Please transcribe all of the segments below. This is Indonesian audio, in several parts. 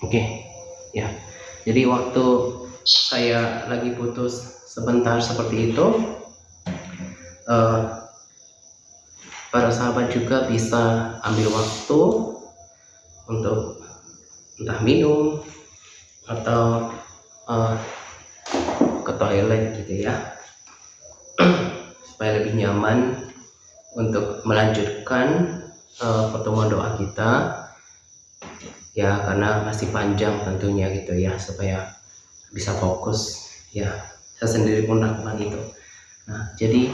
Oke, ya. Jadi waktu saya lagi putus sebentar seperti itu, eh, para sahabat juga bisa ambil waktu untuk entah minum atau eh, ke toilet gitu ya, supaya lebih nyaman untuk melanjutkan pertemuan doa kita ya, karena masih panjang tentunya gitu ya, supaya bisa fokus ya. Saya sendiri pun lakukan itu. Nah, jadi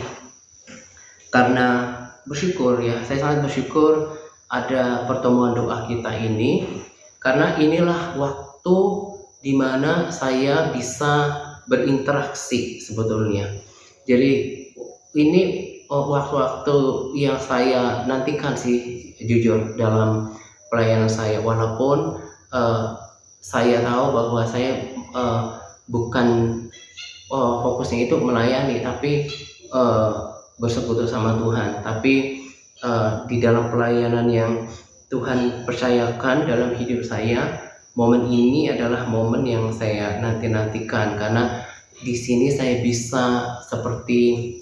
karena bersyukur ya, saya sangat bersyukur ada pertemuan doa kita ini, karena inilah waktu dimana saya bisa berinteraksi sebetulnya. Jadi ini waktu-waktu yang saya nantikan sih, jujur, dalam pelayanan saya, walaupun saya tahu bahwa saya bukan fokusnya itu melayani, tapi bersekutu sama Tuhan. Tapi di dalam pelayanan yang Tuhan percayakan dalam hidup saya, momen ini adalah momen yang saya nanti-nantikan, karena di sini saya bisa seperti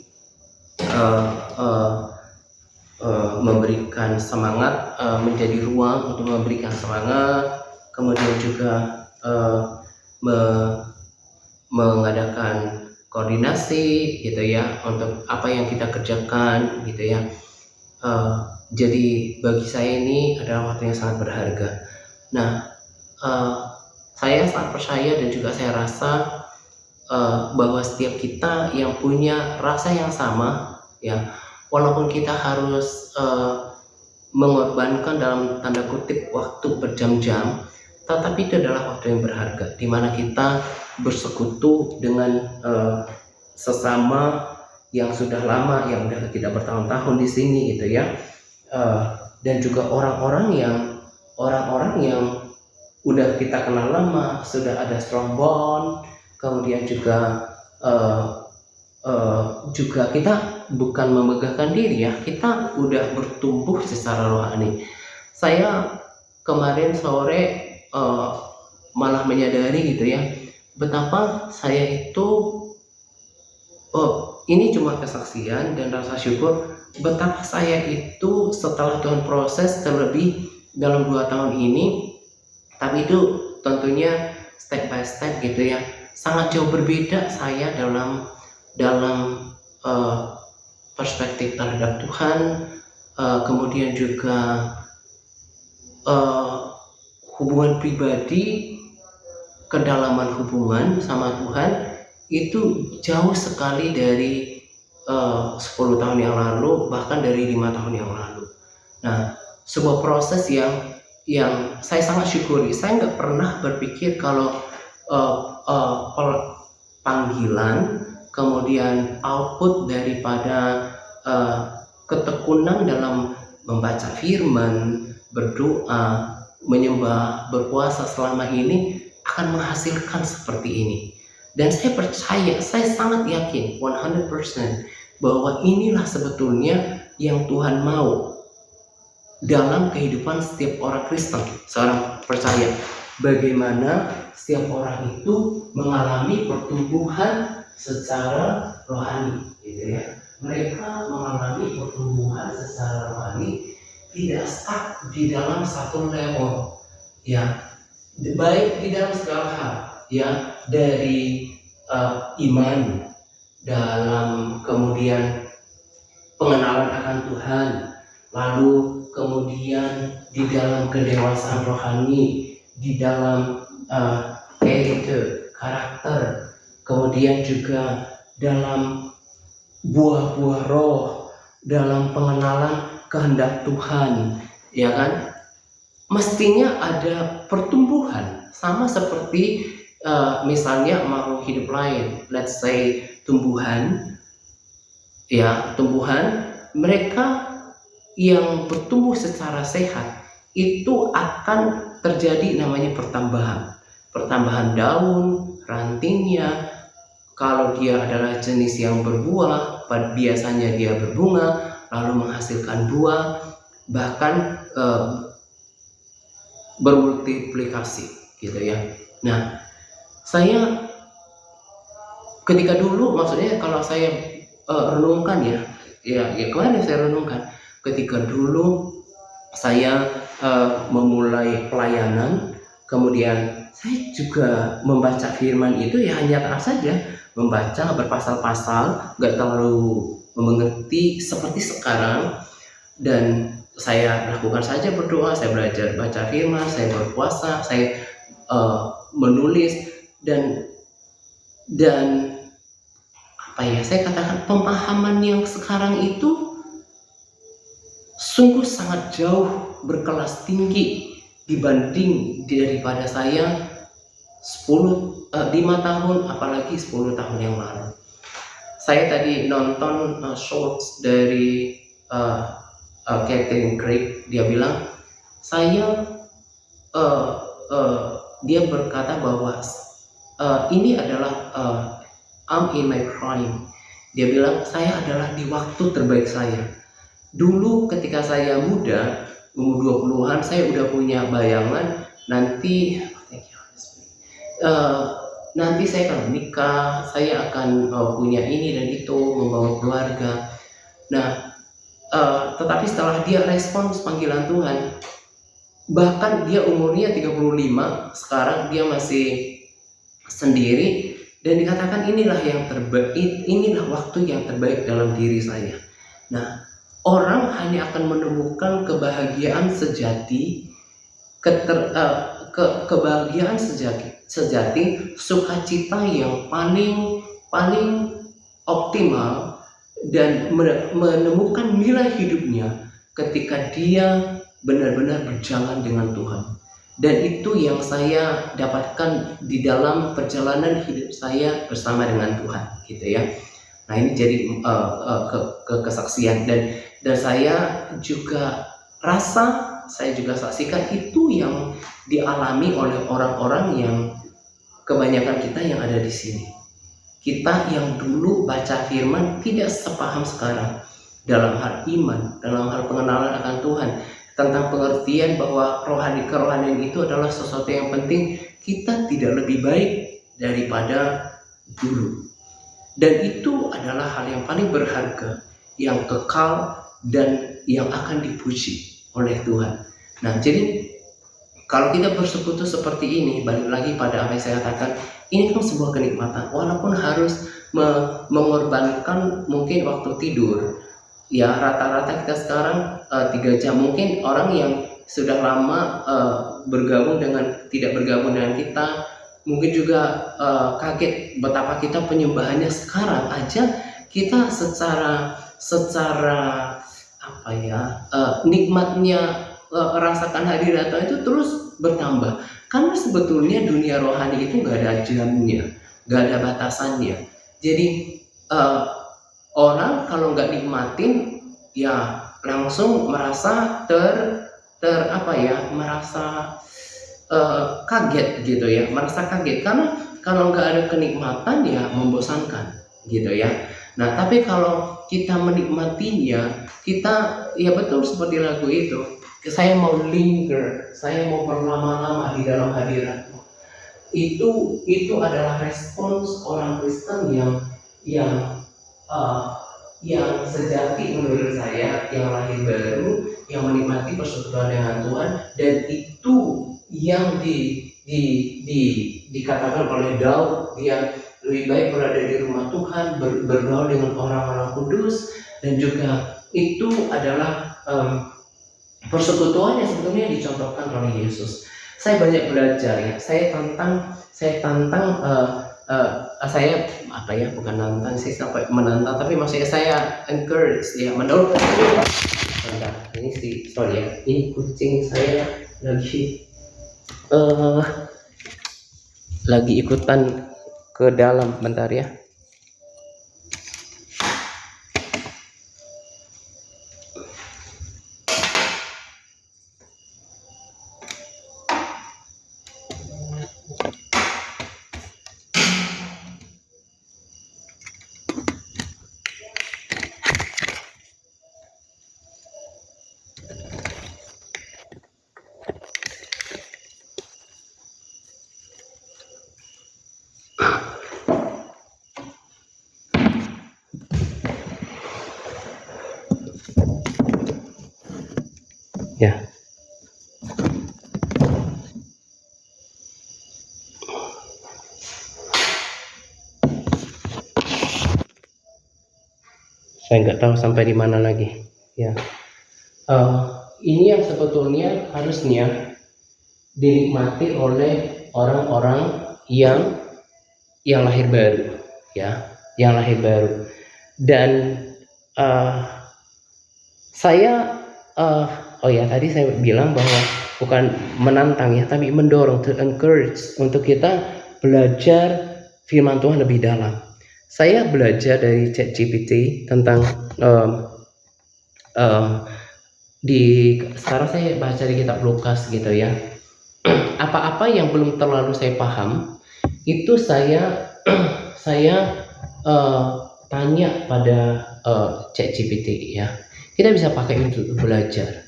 memberikan semangat, menjadi ruang untuk memberikan semangat, kemudian juga mengadakan koordinasi gitu ya, untuk apa yang kita kerjakan gitu ya. Jadi bagi saya ini adalah waktu yang sangat berharga. Nah, saya sangat percaya dan juga saya rasa bahwa setiap kita yang punya rasa yang sama ya, walaupun kita harus mengorbankan dalam tanda kutip waktu berjam-jam, tetapi itu adalah waktu yang berharga, di mana kita bersekutu dengan sesama yang sudah lama, yang sudah tidak bertahun-tahun di sini gitu ya, dan juga orang-orang yang udah kita kenal lama, sudah ada strong bond. Kemudian juga juga kita bukan memegahkan diri ya, kita udah bertumbuh secara rohani. Saya kemarin sore malah menyadari gitu ya, betapa saya itu ini cuma kesaksian dan rasa syukur, betapa saya itu setelah Tuhan proses terlebih dalam 2 tahun ini, tapi itu tentunya step by step gitu ya, sangat jauh berbeda saya dalam perspektif terhadap Tuhan, kemudian juga hubungan pribadi, kedalaman hubungan sama Tuhan itu jauh sekali dari 10 tahun yang lalu, bahkan dari 5 tahun yang lalu. Nah, sebuah proses yang saya sangat syukuri. Saya nggak pernah berpikir kalau panggilan, kemudian output daripada ketekunan dalam membaca firman, berdoa, menyembah, berpuasa selama ini akan menghasilkan seperti ini. Dan saya percaya, saya sangat yakin 100% bahwa inilah sebetulnya yang Tuhan mau dalam kehidupan setiap orang Kristen, seorang percaya. Bagaimana setiap orang itu mengalami pertumbuhan secara rohani gitu ya. Mereka mengalami pertumbuhan secara rohani, tidak stuck di dalam satu level ya, baik di dalam segala hal ya, dari iman, dalam kemudian pengenalan akan Tuhan, lalu kemudian di dalam kedewasaan rohani, di dalam karakter, kemudian juga dalam buah-buah roh, dalam pengenalan kehendak Tuhan ya kan. Mestinya ada pertumbuhan, sama seperti misalnya makhluk hidup lain, let's say tumbuhan ya, mereka yang bertumbuh secara sehat itu akan terjadi namanya pertambahan daun, rantingnya. Kalau dia adalah jenis yang berbuah, biasanya dia berbunga lalu menghasilkan buah, bahkan bermultiplikasi gitu ya. Nah, saya ketika dulu, maksudnya kalau saya renungkan ya kemarin saya renungkan ketika dulu saya memulai pelayanan, kemudian saya juga membaca firman itu ya hanya saja membaca berpasal-pasal, nggak terlalu mengerti seperti sekarang. Dan saya lakukan saja berdoa, saya belajar baca firman, saya berpuasa, saya menulis, dan apa ya, saya katakan pemahaman yang sekarang itu sungguh sangat jauh berkelas tinggi dibanding daripada saya 5 tahun, apalagi 10 tahun yang lalu. Saya tadi nonton shorts dari Catherine Craig. Dia bilang dia berkata bahwa ini adalah I'm in my prime. Dia bilang saya adalah di waktu terbaik saya. Dulu ketika saya muda, umur 20-an, saya udah punya bayangan nanti saya akan menikah, saya akan punya ini dan itu, membangun keluarga. Nah, tetapi setelah dia respons panggilan Tuhan, bahkan dia umurnya 35, sekarang dia masih sendiri, dan dikatakan inilah yang terbaik, inilah waktu yang terbaik dalam diri saya. Nah, orang hanya akan menemukan kebahagiaan sejati, kebahagiaan sejati, sukacita yang paling optimal dan menemukan nilai hidupnya ketika dia benar-benar berjalan dengan Tuhan. Dan itu yang saya dapatkan di dalam perjalanan hidup saya bersama dengan Tuhan, gitu ya. Nah, ini jadi kesaksian, dan saya juga saksikan itu yang dialami oleh orang-orang yang kebanyakan kita yang ada di sini. Kita yang dulu baca firman tidak sepaham sekarang dalam hal iman, dalam hal pengenalan akan Tuhan, tentang pengertian bahwa kerohanian itu adalah sesuatu yang penting. Kita tidak lebih baik daripada dulu, dan itu adalah hal yang paling berharga, yang kekal, dan yang akan dipuji oleh Tuhan. Nah, jadi kalau kita bersekutu seperti ini, balik lagi pada apa yang saya katakan, ini kan sebuah kenikmatan, walaupun harus mengorbankan mungkin waktu tidur. Ya, rata-rata kita sekarang 3 jam. Mungkin orang yang sudah lama tidak bergabung dengan kita, mungkin juga kaget betapa kita penyembahannya sekarang aja kita secara apa ya, nikmatnya rasakan hadirat Tuhan itu terus bertambah. Karena sebetulnya dunia rohani itu nggak ada jamnya, nggak ada batasannya. Jadi orang kalau nggak nikmatin ya langsung merasa merasa kaget gitu ya, merasa kaget, karena kalau nggak ada kenikmatan ya membosankan gitu ya. Nah, tapi kalau kita menikmatinya, kita ya betul seperti lagu itu, saya mau linger, saya mau berlama-lama di dalam hadirat-Mu. Itu adalah respons orang Kristen yang sejati menurut saya, yang lahir baru, yang menikmati persekutuan dengan Tuhan. Dan itu yang dikatakan oleh Daud, dia lebih baik berada di rumah Tuhan, bergaul dengan orang-orang kudus. Dan juga itu adalah persekutuan yang sebetulnya dicontohkan oleh Yesus. Saya banyak belajar ya. Saya tantang bukan nantang sih sampai menantang, tapi maksudnya saya encourage ya, mendorong. Ini sih, sorry ya, ini kucing saya lagi ikutan ke dalam, bentar ya. Saya nggak tahu sampai di mana lagi. Ya, ini yang sebetulnya harusnya dinikmati oleh orang-orang yang lahir baru, ya, yang lahir baru. Dan saya tadi saya bilang bahwa bukan menantang ya, tapi mendorong, to encourage untuk kita belajar firman Tuhan lebih dalam. Saya belajar dari ChatGPT tentang sekarang saya baca di kitab Lukas gitu ya. Apa-apa yang belum terlalu saya paham itu saya tanya pada ChatGPT ya. Kita bisa pakai untuk belajar.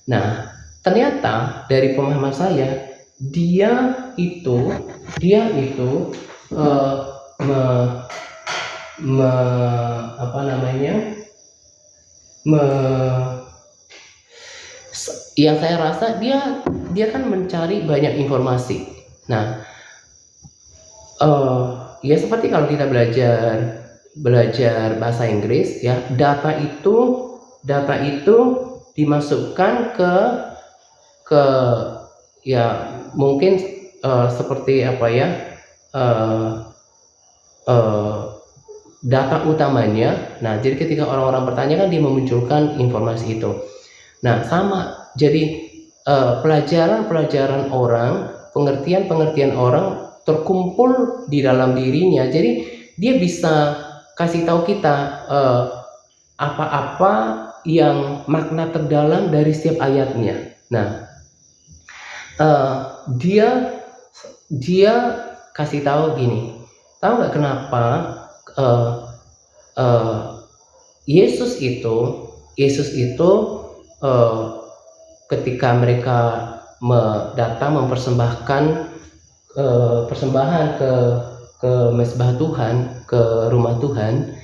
Nah, ternyata dari pemahaman saya dia itu yang saya rasa dia kan mencari banyak informasi. Nah, ya seperti kalau kita belajar bahasa Inggris ya, data itu dimasukkan ke ya mungkin seperti apa ya, data utamanya. Nah, jadi ketika orang-orang bertanya kan dia memunculkan informasi itu. Nah, sama. Jadi pelajaran orang, pengertian orang terkumpul di dalam dirinya. Jadi dia bisa kasih tahu kita apa-apa yang makna terdalam dari setiap ayatnya. Nah, dia kasih tahu gini. Tahu nggak kenapa Yesus itu ketika mereka datang mempersembahkan persembahan ke mezbah Tuhan, ke rumah Tuhan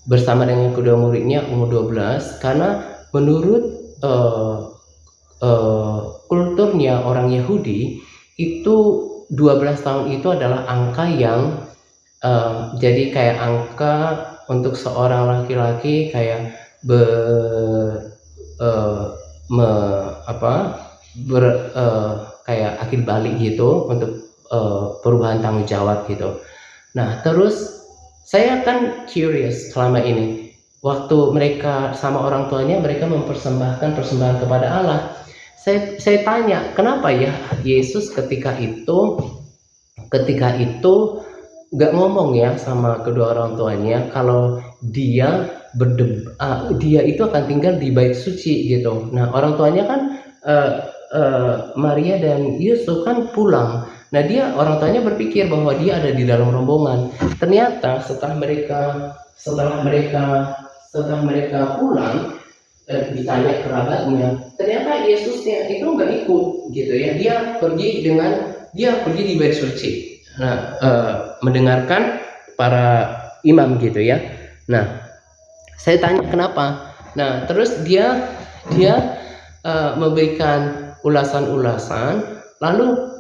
bersama dengan kedua muridnya umur 12, karena menurut kulturnya orang Yahudi itu 12 tahun itu adalah angka yang jadi kayak angka untuk seorang laki-laki kayak kayak akil balik gitu untuk perubahan tanggung jawab gitu. Nah, terus saya kan curious selama ini. Waktu mereka sama orang tuanya, mereka mempersembahkan persembahan kepada Allah. Saya tanya, kenapa ya Yesus ketika itu nggak ngomong ya sama kedua orang tuanya kalau dia itu akan tinggal di bait suci gitu. Nah, orang tuanya kan Maria dan Yusuf kan pulang. Nah, orang tuanya berpikir bahwa dia ada di dalam rombongan. Ternyata setelah mereka pulang, ditanya kerabatnya, ternyata Yesusnya itu nggak ikut gitu ya. Dia pergi di bait suci. Nah, mendengarkan para imam gitu ya. Nah, saya tanya kenapa. Nah, terus dia memberikan ulasan-ulasan, lalu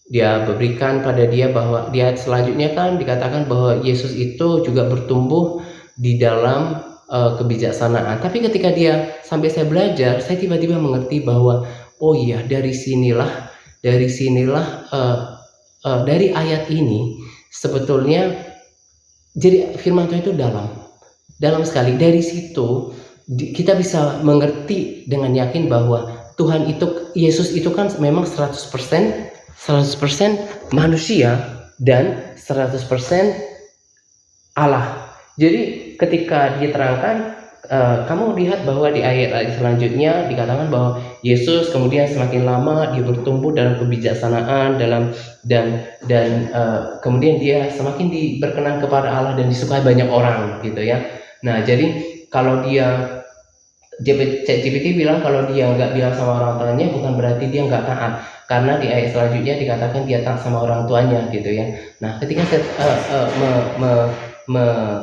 dia berikan pada dia bahwa dia selanjutnya kan dikatakan bahwa Yesus itu juga bertumbuh di dalam kebijaksanaan. Tapi ketika sampai saya belajar, saya tiba-tiba mengerti bahwa oh iya, dari sinilah dari ayat ini sebetulnya jadi firman Tuhan itu dalam sekali. Dari situ kita bisa mengerti dengan yakin bahwa Yesus itu kan memang 100% manusia dan 100% Allah. Jadi ketika diterangkan, kamu lihat bahwa di ayat selanjutnya dikatakan bahwa Yesus kemudian semakin lama dia bertumbuh dalam kebijaksanaan dan kemudian dia semakin berkenan kepada Allah dan disukai banyak orang gitu ya. Nah, jadi kalau ChatGPT bilang kalau dia nggak bilang sama orang tuanya bukan berarti dia nggak taat, karena di ayat selanjutnya dikatakan dia taat sama orang tuanya gitu ya. Nah, ketika saya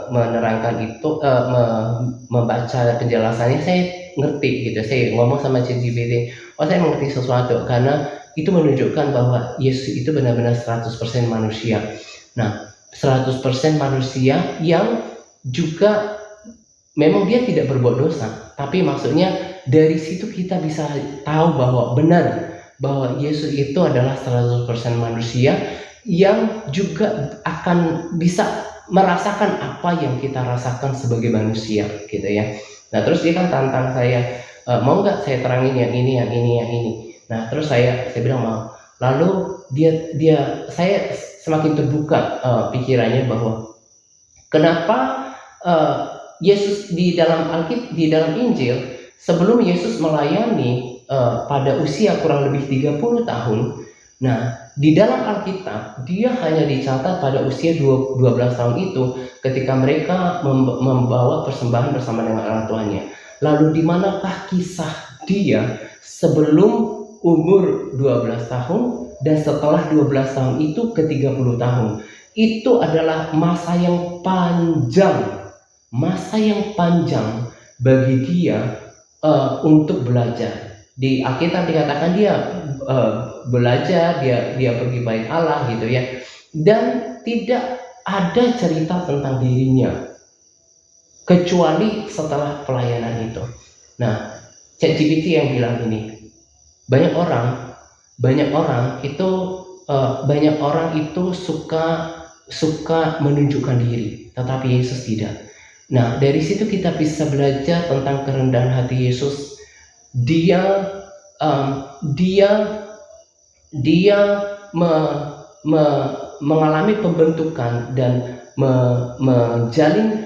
menerangkan itu, membaca penjelasannya, saya ngerti gitu. Saya ngomong sama ChatGPT, saya mengerti sesuatu, karena itu menunjukkan bahwa Yesus itu benar-benar 100% manusia. Nah, 100% manusia yang juga memang dia tidak berbuat dosa, tapi maksudnya dari situ kita bisa tahu bahwa benar bahwa Yesus itu adalah 100% manusia yang juga akan bisa merasakan apa yang kita rasakan sebagai manusia gitu ya. Nah terus dia kan tantang saya, mau nggak saya terangin yang ini, yang ini, yang ini. Nah terus saya bilang mau. Lalu saya semakin terbuka pikirannya bahwa kenapa Yesus di dalam Injil, sebelum Yesus melayani pada usia kurang lebih 30 tahun. Nah, di dalam Alkitab dia hanya dicatat pada usia 12 tahun itu ketika mereka membawa persembahan bersama dengan orang tuanya. Lalu di manakah kisah dia sebelum umur 12 tahun dan setelah 12 tahun itu ke 30 tahun? Itu adalah masa yang panjang bagi dia untuk belajar. Di Alkitab dikatakan dia belajar, dia pergi bait Allah gitu ya, dan tidak ada cerita tentang dirinya kecuali setelah pelayanan itu. Nah, ChatGPT yang bilang ini, banyak orang itu suka menunjukkan diri, tetapi Yesus tidak. Nah, dari situ kita bisa belajar tentang kerendahan hati Yesus. Dia mengalami pembentukan dan menjalin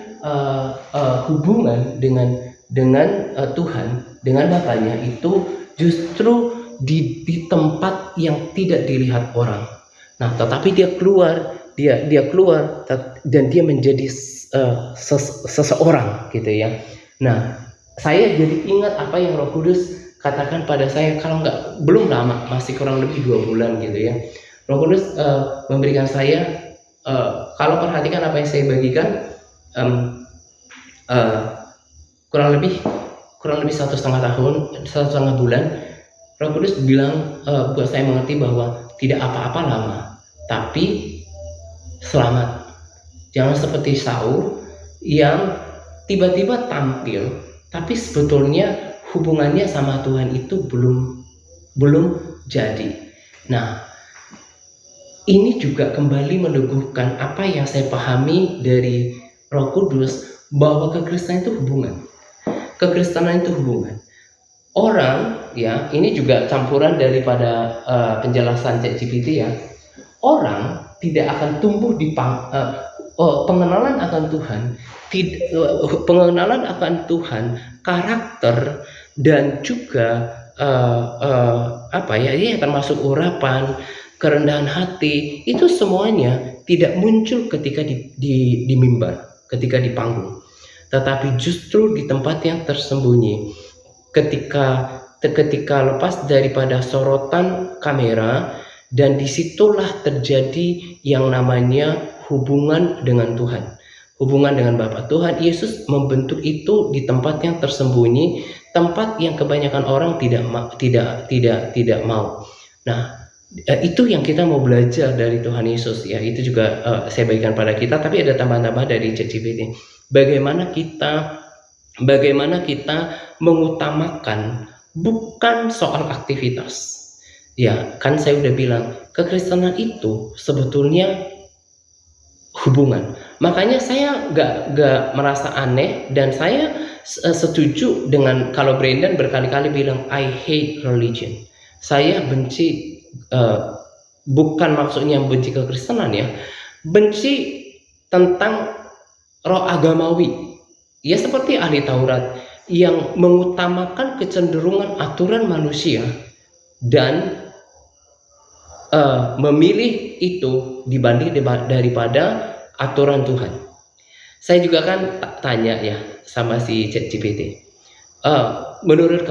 hubungan dengan Tuhan, dengan Bapaknya itu justru di tempat yang tidak dilihat orang. Nah, tetapi dia keluar dan dia menjadi seseorang gitu ya. Nah, saya jadi ingat apa yang Roh Kudus katakan pada saya, belum lama, masih kurang lebih 2 bulan gitu ya. Roh Kudus memberikan saya, kalau perhatikan apa yang saya bagikan, kurang lebih 1,5 bulan, Roh Kudus bilang buat saya mengerti bahwa tidak apa-apa lama, tapi selamat. Jangan seperti Saul yang tiba-tiba tampil, tapi sebetulnya hubungannya sama Tuhan itu belum jadi. Nah, ini juga kembali meneguhkan apa yang saya pahami dari Roh Kudus, bahwa kekristenan itu hubungan. Orang ya, ini juga campuran daripada penjelasan ChatGPT ya. Orang tidak akan tumbuh di pengenalan akan Tuhan, karakter dan juga termasuk urapan, kerendahan hati, itu semuanya tidak muncul ketika di mimbar, ketika di panggung, tetapi justru di tempat yang tersembunyi, ketika lepas daripada sorotan kamera, dan disitulah terjadi yang namanya hubungan dengan Tuhan, hubungan dengan Bapa. Tuhan Yesus membentuk itu di tempat yang tersembunyi, tempat yang kebanyakan orang tidak mau. Nah, itu yang kita mau belajar dari Tuhan Yesus ya. Itu juga saya bagikan pada kita, tapi ada tambahan-tambahan dari ChatGPT. Bagaimana kita mengutamakan bukan soal aktivitas. Ya, kan saya udah bilang, kekristenan itu sebetulnya hubungan. Makanya saya gak merasa aneh, dan saya setuju dengan kalau Brandon berkali-kali bilang I hate religion. Saya benci, bukan maksudnya benci kekristenan ya, benci tentang roh agamawi. Ya seperti ahli Taurat yang mengutamakan kecenderungan aturan manusia dan memilih itu dibanding daripada aturan Tuhan. Saya juga kan tanya ya sama si ChatGPT, menurut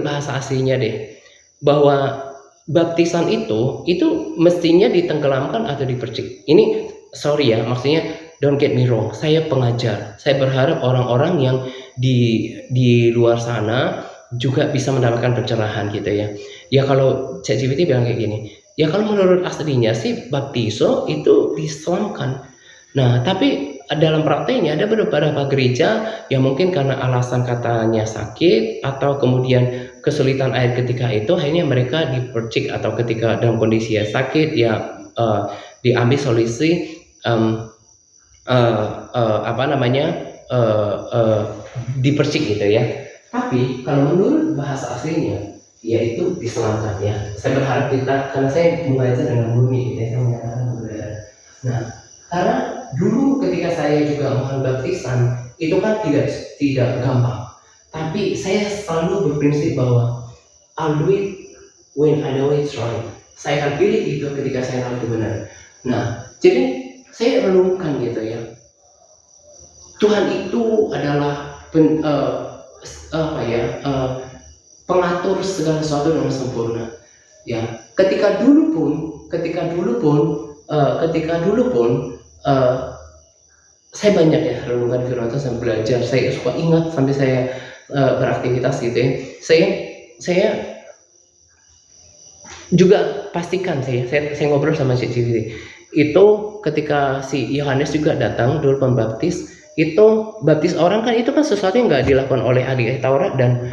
bahasa aslinya deh, bahwa baptisan itu mestinya ditenggelamkan atau dipercik. Ini sorry ya, maksudnya don't get me wrong, saya pengajar, saya berharap orang-orang yang di luar sana juga bisa mendapatkan pencerahan gitu ya. Ya kalau ChatGPT bilang kayak gini, ya kalau menurut aslinya sih baptiso itu diselamkan. Nah, tapi dalam prakteknya ada beberapa gereja yang mungkin karena alasan katanya sakit atau kemudian kesulitan air ketika itu, akhirnya mereka dipercik, atau ketika dalam kondisi yang sakit ya diambil solusi dipercik gitu ya. Tapi kalau menurut bahasa aslinya yaitu diselamatkan ya. Saya berharap kita, karena saya mengajar dengan murni gitu ya, saya menyatakan benar. Nah, karena dulu ketika saya juga mohon baptisan itu kan tidak gampang. Tapi saya selalu berprinsip bahwa I'll do it when I know it's right. Saya akan pilih itu ketika saya tahu itu benar. Nah, jadi saya renungkan gitu ya. Tuhan itu adalah pengatur segala sesuatu dengan sempurna. Ya, ketika dulu pun saya banyak ya renungan firman Tuhan sampai belajar. Saya suka ingat sampai saya beraktivitas gitu ya. Saya juga pastikan saya ngobrol sama CCTV itu ketika si Yohanes juga datang dulu pembaptis, itu baptis orang kan itu kan sesuatu yang nggak dilakukan oleh ahli Taurat dan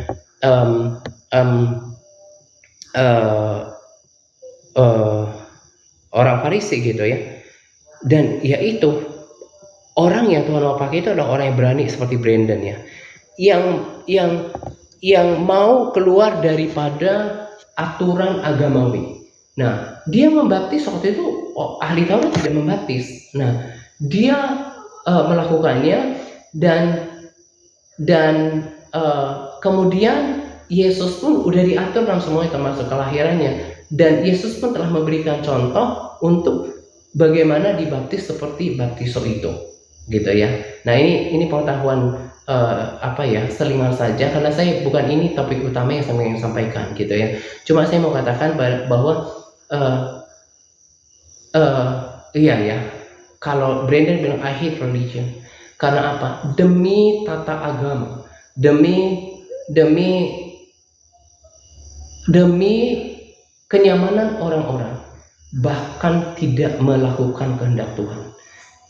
orang Farisi gitu ya. Dan ya itu orang yang Tuhan mau pakai itu adalah orang yang berani seperti Brandon ya, yang mau keluar daripada aturan agamawi. Nah, dia membaptis waktu itu ahli Taurat tidak membaptis. Nah, dia melakukannya dan kemudian Yesus pun udah diatur dalam semuanya termasuk kelahirannya, dan Yesus pun telah memberikan contoh untuk bagaimana dibaptis seperti baptiso itu, gitu ya. Nah, ini pengetahuan selingan saja, karena saya bukan ini topik utama yang saya ingin sampaikan gitu ya. Cuma saya mau katakan bahwa iya ya, kalau Brandon bilang I hate religion, karena apa? Demi tata agama, demi kenyamanan orang-orang, bahkan tidak melakukan kehendak Tuhan.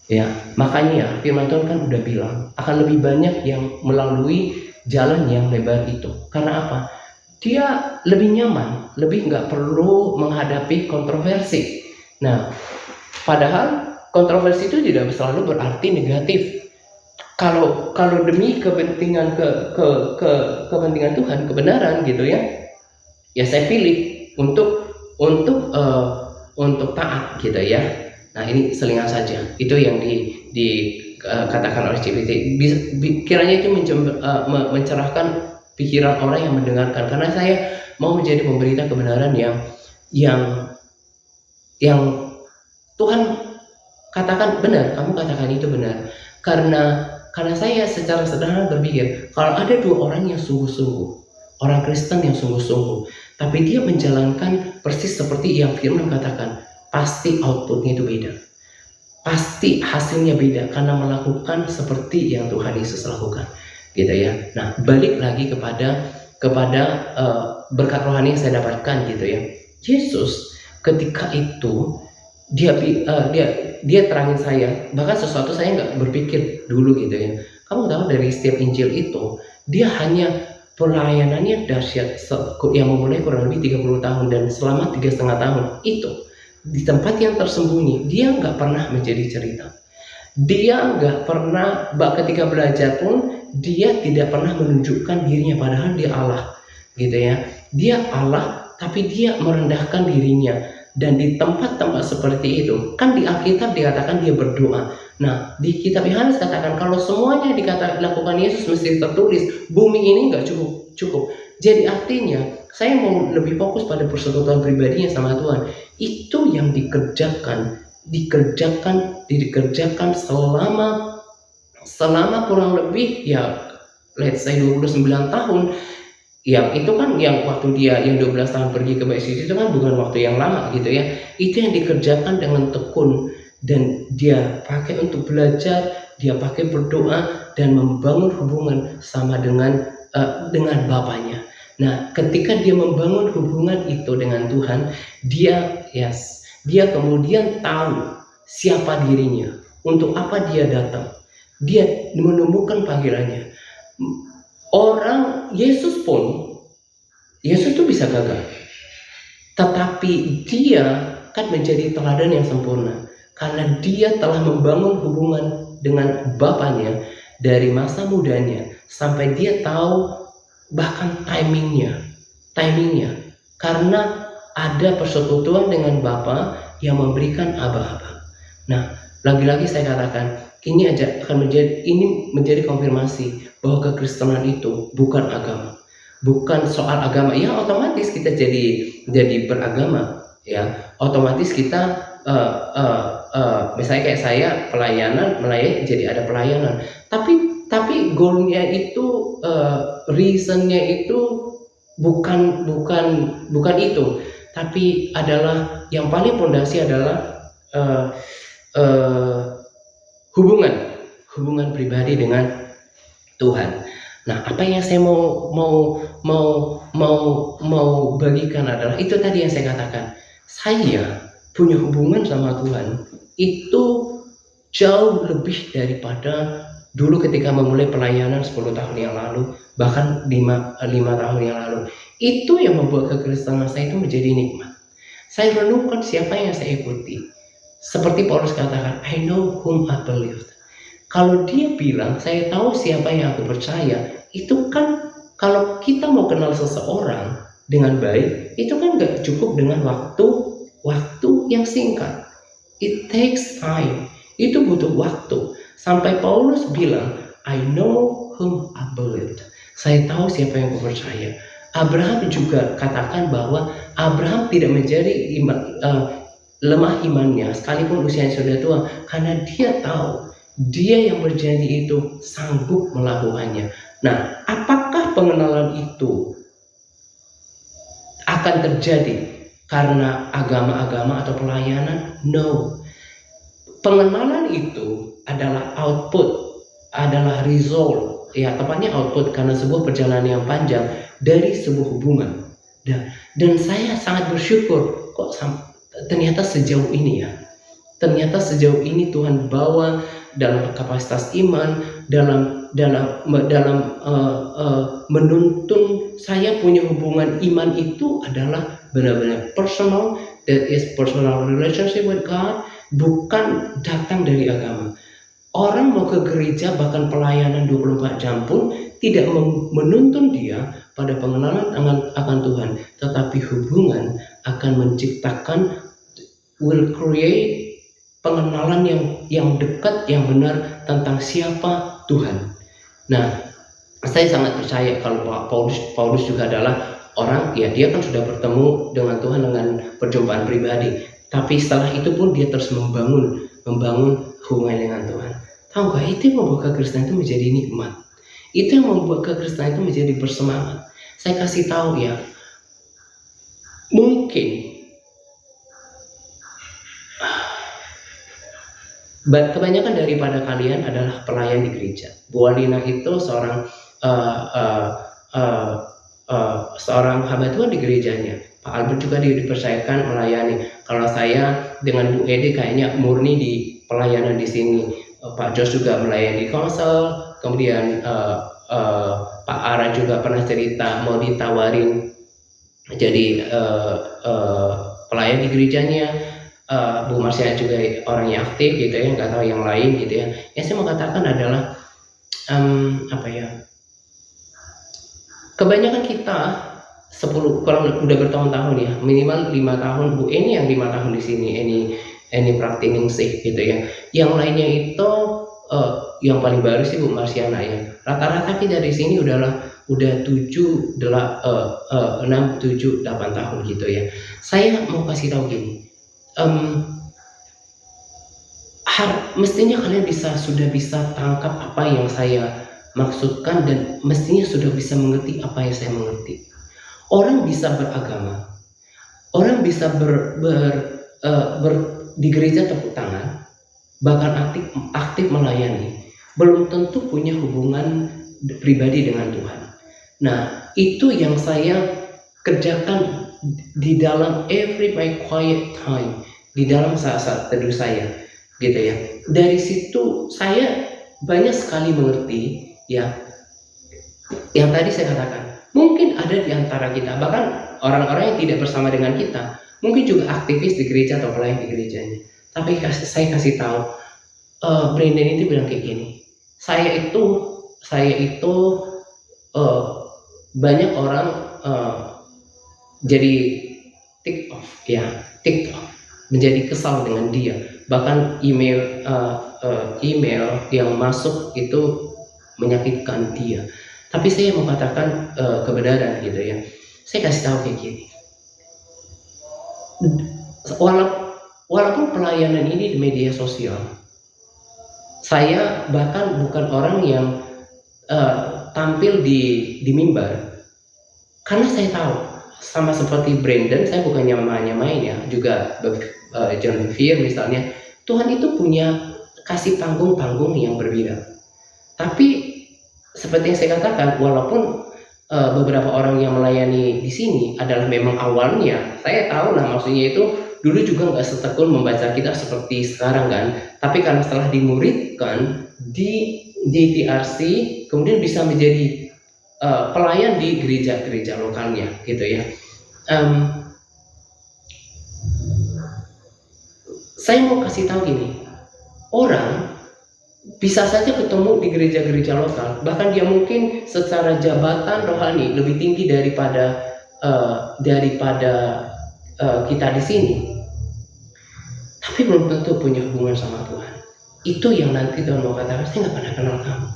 Ya, makanya firman Tuhan kan udah bilang akan lebih banyak yang melalui jalan yang lebar itu. Karena apa? Dia lebih nyaman, lebih nggak perlu menghadapi kontroversi. Nah, padahal kontroversi itu tidak selalu berarti negatif. Kalau demi kepentingan kepentingan Tuhan, kebenaran gitu ya, ya saya pilih untuk taat gitu ya. Nah, ini selingan saja. Itu yang dikatakan oleh CPT. Kiranya itu mencerahkan pikiran orang yang mendengarkan, karena saya mau menjadi pemberita kebenaran yang Tuhan katakan benar, kamu katakan itu benar. Karena saya secara sederhana berpikir, kalau ada dua orang yang sungguh-sungguh, orang Kristen yang sungguh-sungguh, tapi dia menjalankan persis seperti yang firman katakan, pasti outputnya itu beda, pasti hasilnya beda, karena melakukan seperti yang Tuhan Yesus lakukan, gitu ya. Nah, balik lagi kepada berkat rohani yang saya dapatkan gitu ya. Yesus ketika itu dia terangin saya, bahkan sesuatu saya nggak berpikir dulu gitu ya. Kamu tahu dari setiap Injil itu dia hanya pelayanannya dahsyat yang memulai kurang lebih 30 tahun dan selama 3,5 tahun itu di tempat yang tersembunyi. Dia nggak pernah menjadi cerita, dia nggak pernah, ketika belajar pun dia tidak pernah menunjukkan dirinya, padahal dia Allah gitu ya. Dia Allah tapi dia merendahkan dirinya. Dan di tempat-tempat seperti itu kan di Alkitab dikatakan dia berdoa. Nah, di kitab Yohanes katakan kalau semuanya dilakukan Yesus mesti tertulis, bumi ini nggak cukup. Jadi artinya saya mau lebih fokus pada persekutuan pribadinya sama Tuhan. Itu yang dikerjakan selama kurang lebih ya let's say 29 tahun. Yang itu kan yang waktu dia yang 12 tahun pergi ke BSD itu kan bukan waktu yang lama gitu ya. Itu yang dikerjakan dengan tekun, dan dia pakai untuk belajar, dia pakai berdoa dan membangun hubungan sama dengan Bapaknya. Nah, ketika dia membangun hubungan itu dengan Tuhan, dia kemudian tahu siapa dirinya. Untuk apa dia datang? Dia menemukan panggilannya. Orang Yesus itu bisa gagal. Tetapi dia kan menjadi teladan yang sempurna. Karena dia telah membangun hubungan dengan Bapaknya dari masa mudanya. Sampai dia tahu bahkan timingnya. Karena ada persekutuan dengan Bapa yang memberikan aba-aba. Nah, lagi-lagi saya katakan, ini menjadi konfirmasi bahwa kekristenan itu bukan agama. Bukan soal agama. Ya otomatis kita jadi beragama, ya. Otomatis kita misalnya kayak saya melayani jadi ada pelayanan. Tapi goalnya itu reasonnya itu bukan itu. Tapi adalah yang paling fondasi adalah hubungan pribadi dengan Tuhan. Nah, apa yang saya mau bagikan adalah itu tadi yang saya katakan. Saya punya hubungan sama Tuhan itu jauh lebih daripada dulu ketika memulai pelayanan 10 tahun yang lalu, bahkan 5 tahun yang lalu. Itu yang membuat kekristenan saya itu menjadi nikmat. Saya renungkan siapa yang saya ikuti. Seperti Paulus katakan, I know whom I believe. Kalau dia bilang, saya tahu siapa yang aku percaya, itu kan kalau kita mau kenal seseorang dengan baik, itu kan gak cukup dengan waktu yang singkat. It takes time. Itu butuh waktu. Sampai Paulus bilang, I know whom I believe. Saya tahu siapa yang aku percaya. Abraham juga katakan bahwa Abraham tidak menjadi lemah imannya sekalipun usianya sudah tua, karena dia tahu dia yang berjanji itu sanggup melakukannya. Nah, apakah pengenalan itu akan terjadi karena agama-agama atau pelayanan? No. Pengenalan itu adalah output, adalah result, ya tepatnya output karena sebuah perjalanan yang panjang dari sebuah hubungan. Dan saya sangat bersyukur kok ternyata sejauh ini ya. Ternyata sejauh ini Tuhan bawa dalam kapasitas iman, dalam menuntun saya punya hubungan iman itu adalah benar-benar personal, that is personal relationship with God, bukan datang dari agama. Orang mau ke gereja bahkan pelayanan 24 jam pun tidak menuntun dia pada pengenalan akan Tuhan, tetapi hubungan akan menciptakan, will create pengenalan yang dekat, yang benar tentang siapa Tuhan. Nah, saya sangat percaya kalau Paulus juga adalah orang, ya dia kan sudah bertemu dengan Tuhan dengan perjumpaan pribadi. Tapi setelah itu pun dia terus membangun hubungan dengan Tuhan. Tahu gak, itu yang membuat kekristenan itu menjadi nikmat. Itu yang membuat kekristenan itu menjadi bersemangat. Saya kasih tahu ya, mungkin kebanyakan daripada kalian adalah pelayan di gereja. Bu Alina itu seorang hamba Tuhan di gerejanya. Pak Albert juga dipercayakan melayani. Kalau saya dengan Bu Ede kayaknya murni di pelayanan di sini. Pak Jos juga melayani di konsel. Kemudian Pak Ara juga pernah cerita mau ditawarin jadi pelayan di gerejanya. Bu Marsha juga orang yang aktif gitu ya, nggak tahu yang lain gitu ya. Yang saya mau katakan adalah kebanyakan kita 10 kalau udah bertahun-tahun ya, minimal 5 tahun. Bu Eni yang 5 tahun di sini, Eni Praktiningsih gitu ya. Yang lainnya itu yang paling baru sih Bu Marsiana ya. Rata-rata kita dari sini udah 7, 6, 7, 8 tahun gitu ya. Saya mau kasih tahu gini. Mestinya kalian sudah bisa tangkap apa yang saya maksudkan, dan mestinya sudah bisa mengerti apa yang saya mengerti. Orang bisa beragama, orang bisa di gereja tepuk tangan, bahkan aktif melayani, belum tentu punya hubungan pribadi dengan Tuhan. Nah, itu yang saya kerjakan di dalam every my quiet time, di dalam saat-saat teduh saya gitu ya. Dari situ saya banyak sekali mengerti ya, yang tadi saya katakan, mungkin ada di antara kita, bahkan orang-orang yang tidak bersama dengan kita, mungkin juga aktivis di gereja atau pelayan di gerejanya. Tapi saya kasih tahu, Brandon itu bilang kayak gini, saya itu banyak orang jadi tick off menjadi kesal dengan dia, bahkan email yang masuk itu menyakitkan dia. Tapi saya mau katakan kebenaran gitu ya. Saya kasih tahu kayak gini, walaupun pelayanan ini di media sosial, saya bahkan bukan orang yang tampil di mimbar, karena saya tahu, sama seperti Brandon, saya bukannya main ya, juga John Bevere misalnya, Tuhan itu punya kasih panggung-panggung yang berbeda. Tapi seperti yang saya katakan, walaupun beberapa orang yang melayani di sini adalah memang awalnya, saya tahu lah maksudnya itu dulu juga nggak setekun membaca kitab seperti sekarang kan, tapi karena setelah dimuridkan di TRC, kemudian bisa menjadi pelayan di gereja-gereja lokalnya gitu ya. Saya mau kasih tahu gini, orang bisa saja ketemu di gereja-gereja lokal, bahkan dia mungkin secara jabatan rohani lebih tinggi daripada kita di sini, tapi belum tentu punya hubungan sama Tuhan. Itu yang nanti Tuhan mau katakan, saya nggak pernah kenal kamu.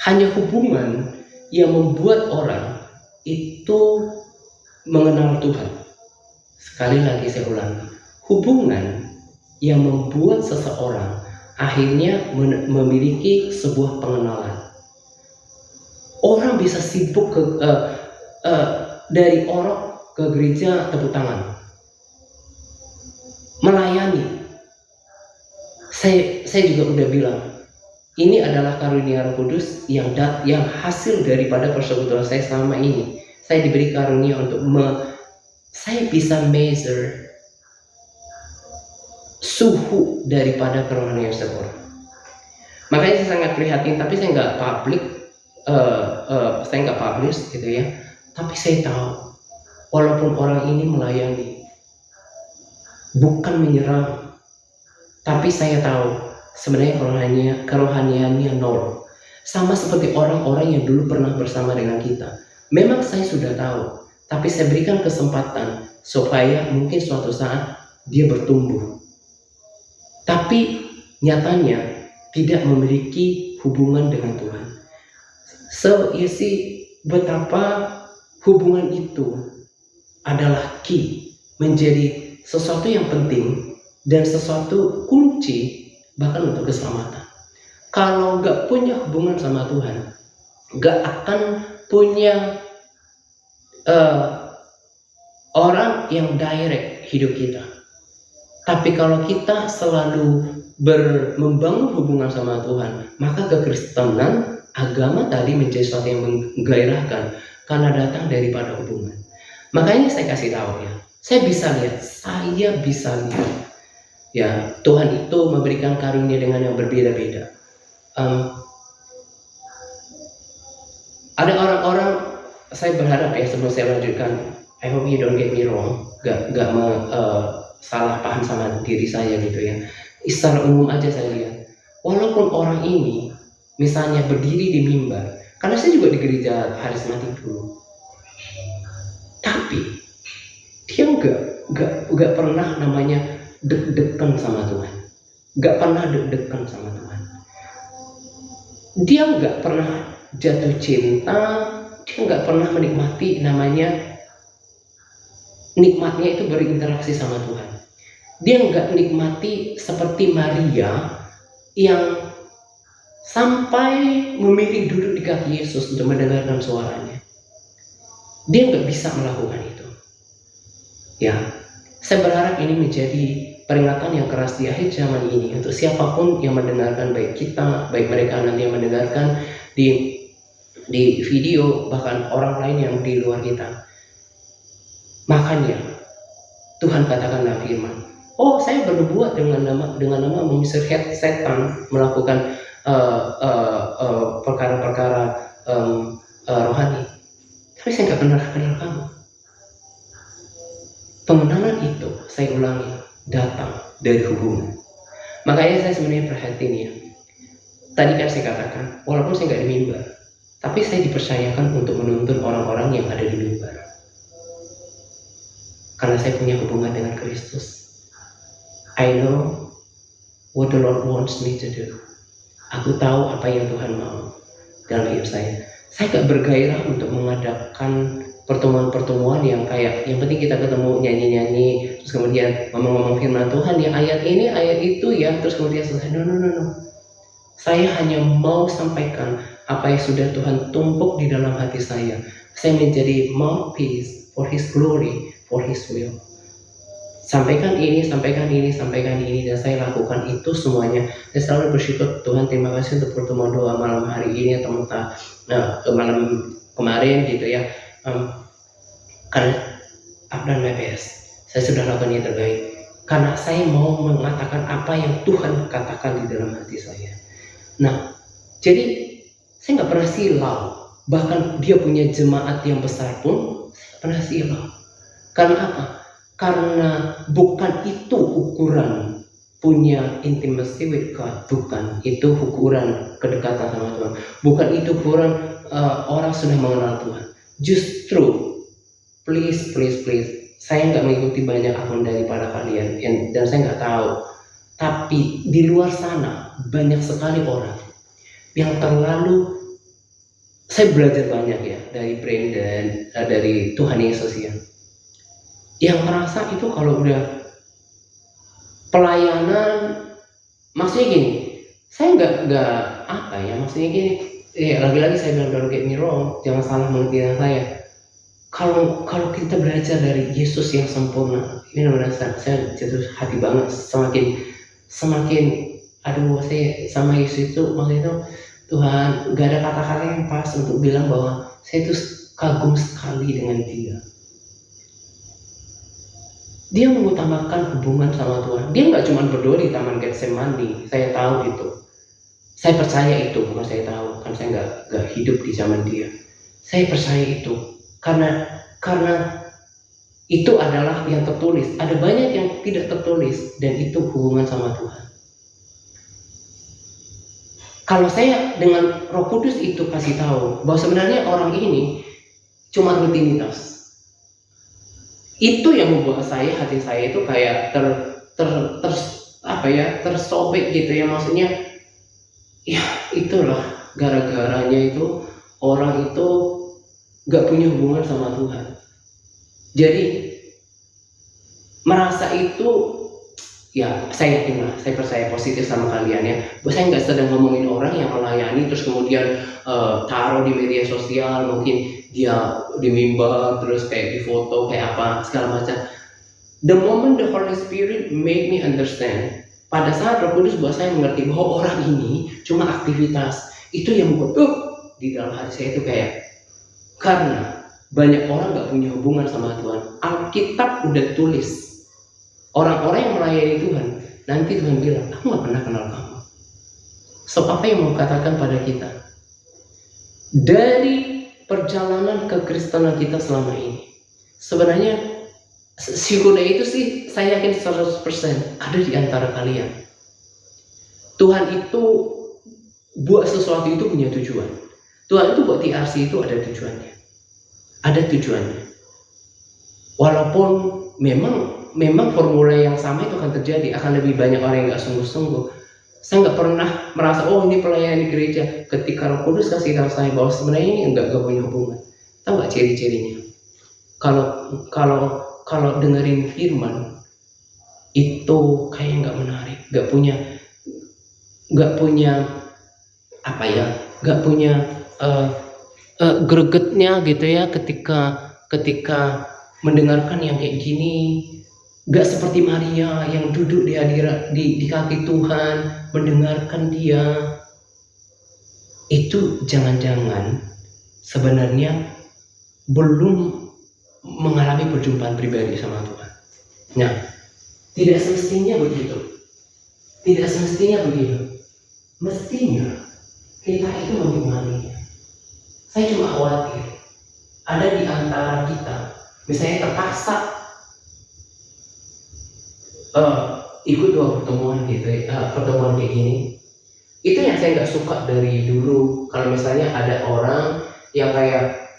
Hanya hubungan yang membuat orang itu mengenal Tuhan. Sekali lagi saya ulangi, hubungan yang membuat seseorang akhirnya memiliki sebuah pengenalan. Orang bisa sibuk dari orok ke gereja tepuk tangan, melayani. Saya juga udah bilang, ini adalah karunia Roh Kudus yang hasil daripada persekutuan saya selama ini. Saya diberi karunia untuk saya bisa measure suhu daripada kerohanian seseorang. Makanya saya sangat prihatin, tapi saya nggak publish gitu ya. Tapi saya tahu, walaupun orang ini melayani, bukan menyerang, tapi saya tahu sebenarnya kerohaniannya nol. Sama seperti orang-orang yang dulu pernah bersama dengan kita. Memang saya sudah tahu, tapi saya berikan kesempatan supaya mungkin suatu saat dia bertumbuh. Tapi nyatanya tidak memiliki hubungan dengan Tuhan. Betapa hubungan itu adalah key, menjadi sesuatu yang penting dan sesuatu kunci bahkan untuk keselamatan. Kalau nggak punya hubungan sama Tuhan, nggak akan punya orang yang direct hidup kita. Tapi kalau kita selalu membangun hubungan sama Tuhan, maka kekristenan, agama tadi menjadi sesuatu yang menggairahkan karena datang daripada hubungan. Makanya saya kasih tahu ya, saya bisa lihat ya, Tuhan itu memberikan karunia dengan yang berbeda-beda. Ada orang-orang, saya berharap ya sebelum saya lanjutkan, I hope you don't get me wrong, gak salah paham sama diri saya gitu ya. Secara umum aja saya lihat, walaupun orang ini misalnya berdiri di mimbar, karena saya juga di gereja karismatik dulu, tapi dia nggak pernah namanya deg-degan sama Tuhan, nggak pernah deg-degan sama Tuhan. Dia nggak pernah jatuh cinta, dia nggak pernah menikmati nikmatnya itu berinteraksi sama Tuhan. Dia nggak nikmati seperti Maria yang sampai memilih duduk di kaki Yesus untuk mendengarkan suaranya. Dia nggak bisa melakukan itu. Ya, saya berharap ini menjadi peringatan yang keras di akhir zaman ini untuk siapapun yang mendengarkan, baik kita, baik mereka nanti yang mendengarkan di video, bahkan orang lain yang di luar kita. Makanya Tuhan katakan dalam firman, Oh, saya berbuat dengan nama mengusir setan, melakukan perkara-perkara rohani. Tapi saya nggak pernah kenal kamu. Pengenalan itu, saya ulangi, datang dari hubungan. Makanya saya sebenarnya perhatiin ya. Tadi kan saya katakan, walaupun saya nggak di mimbar, tapi saya dipercayakan untuk menuntun orang-orang yang ada di mimbar. Karena saya punya hubungan dengan Kristus. I know what the Lord wants me to do. Aku tahu apa yang Tuhan mau dalam hidup saya. Saya gak bergairah untuk mengadakan pertemuan-pertemuan yang kayak yang penting kita ketemu nyanyi-nyanyi, terus kemudian ngomong-ngomong firman Tuhan ya, ayat ini, ayat itu ya, terus kemudian selesai. No. Saya hanya mau sampaikan apa yang sudah Tuhan tumpuk di dalam hati saya. Saya menjadi mouthpiece for His glory, for His will. Sampaikan ini, dan saya lakukan itu semuanya. Saya selalu bersyukur, Tuhan terima kasih untuk pertemuan doa malam hari ini atau malam kemarin gitu ya. Karena I've done my best. Saya sudah lakukan yang terbaik. Karena saya mau mengatakan apa yang Tuhan katakan di dalam hati saya. Nah, jadi saya nggak pernah silau. Bahkan dia punya jemaat yang besar pun saya pernah silau. Karena apa? Karena bukan itu ukuran punya intimacy with God, bukan itu ukuran kedekatan sama Tuhan, bukan itu ukuran orang sudah mengenal Tuhan. Justru, please, saya nggak mengikuti banyak akun daripada kalian, dan saya nggak tahu. Tapi di luar sana banyak sekali orang yang terlalu, saya belajar banyak ya dari Brandon, dari Tuhan Yesus ya. Yang merasa itu kalau udah pelayanan, maksudnya gini, saya nggak apa ya, maksudnya gini, lagi-lagi saya bilang don't get me wrong, jangan salah mengerti saya. Kalau kita belajar dari Yesus yang sempurna, ini benar-benar saya jatuh hati banget. Semakin aduh, saya sama Yesus itu maksudnya itu Tuhan, nggak ada kata-kata yang pas untuk bilang bahwa saya itu kagum sekali dengan Dia. Dia mengutamakan hubungan sama Tuhan. Dia nggak cuma berdoa di Taman Getsemani. Saya tahu itu. Saya percaya itu, bukan saya tahu. Kan saya nggak hidup di zaman dia. Saya percaya itu. Karena itu adalah yang tertulis. Ada banyak yang tidak tertulis. Dan itu hubungan sama Tuhan. Kalau saya dengan Roh Kudus itu kasih tahu bahwa sebenarnya orang ini cuma rutinitas. Itu yang membuat hati saya itu kayak tersobek gitu ya, maksudnya ya itulah gara-garanya itu orang itu gak punya hubungan sama Tuhan. Jadi merasa itu ya, saya yakin lah, saya percaya positif sama kalian ya. Saya nggak sedang ngomongin orang yang melayani terus kemudian taruh di media sosial, mungkin dia di mimbar terus kayak di foto kayak apa segala macam. The moment the Holy Spirit made me understand, pada saat Roh Kudus buat saya mengerti bahwa orang ini cuma aktivitas, itu yang membuat di dalam hati saya itu kayak, karena banyak orang nggak punya hubungan sama Tuhan. Alkitab udah tulis orang-orang yang melayani Tuhan, nanti Tuhan bilang, aku gak pernah kenal kamu. So apa yang mau katakan pada kita? Dari perjalanan kekristenan kita selama ini, sebenarnya syukurnya itu sih, saya yakin 100% ada di antara kalian. Tuhan itu buat sesuatu itu punya tujuan. Tuhan itu buat TRC itu ada tujuannya. Ada tujuannya. Walaupun memang formula yang sama itu akan terjadi, akan lebih banyak orang yang nggak sungguh-sungguh. Saya nggak pernah merasa ini pelayanan di gereja. Ketika Roh Kudus kasih tahu saya bahwa sebenarnya ini nggak punya hubungan. Tahu nggak ciri-cirinya? Kalau dengerin firman itu kayak nggak menarik, nggak punya gregetnya gitu ya ketika mendengarkan yang kayak gini. Gak seperti Maria yang duduk di kaki Tuhan, mendengarkan Dia. Itu jangan-jangan sebenarnya belum mengalami perjumpaan pribadi sama Tuhan. Nah, Tidak semestinya begitu. Tidak semestinya begitu. Mestinya kita itu menikmatinya. Saya cuma khawatir ada di antara kita, misalnya terpaksa ikut dua pertemuan gitu, pertemuan kayak gini. Itu yang saya nggak suka dari dulu. Kalau misalnya ada orang yang kayak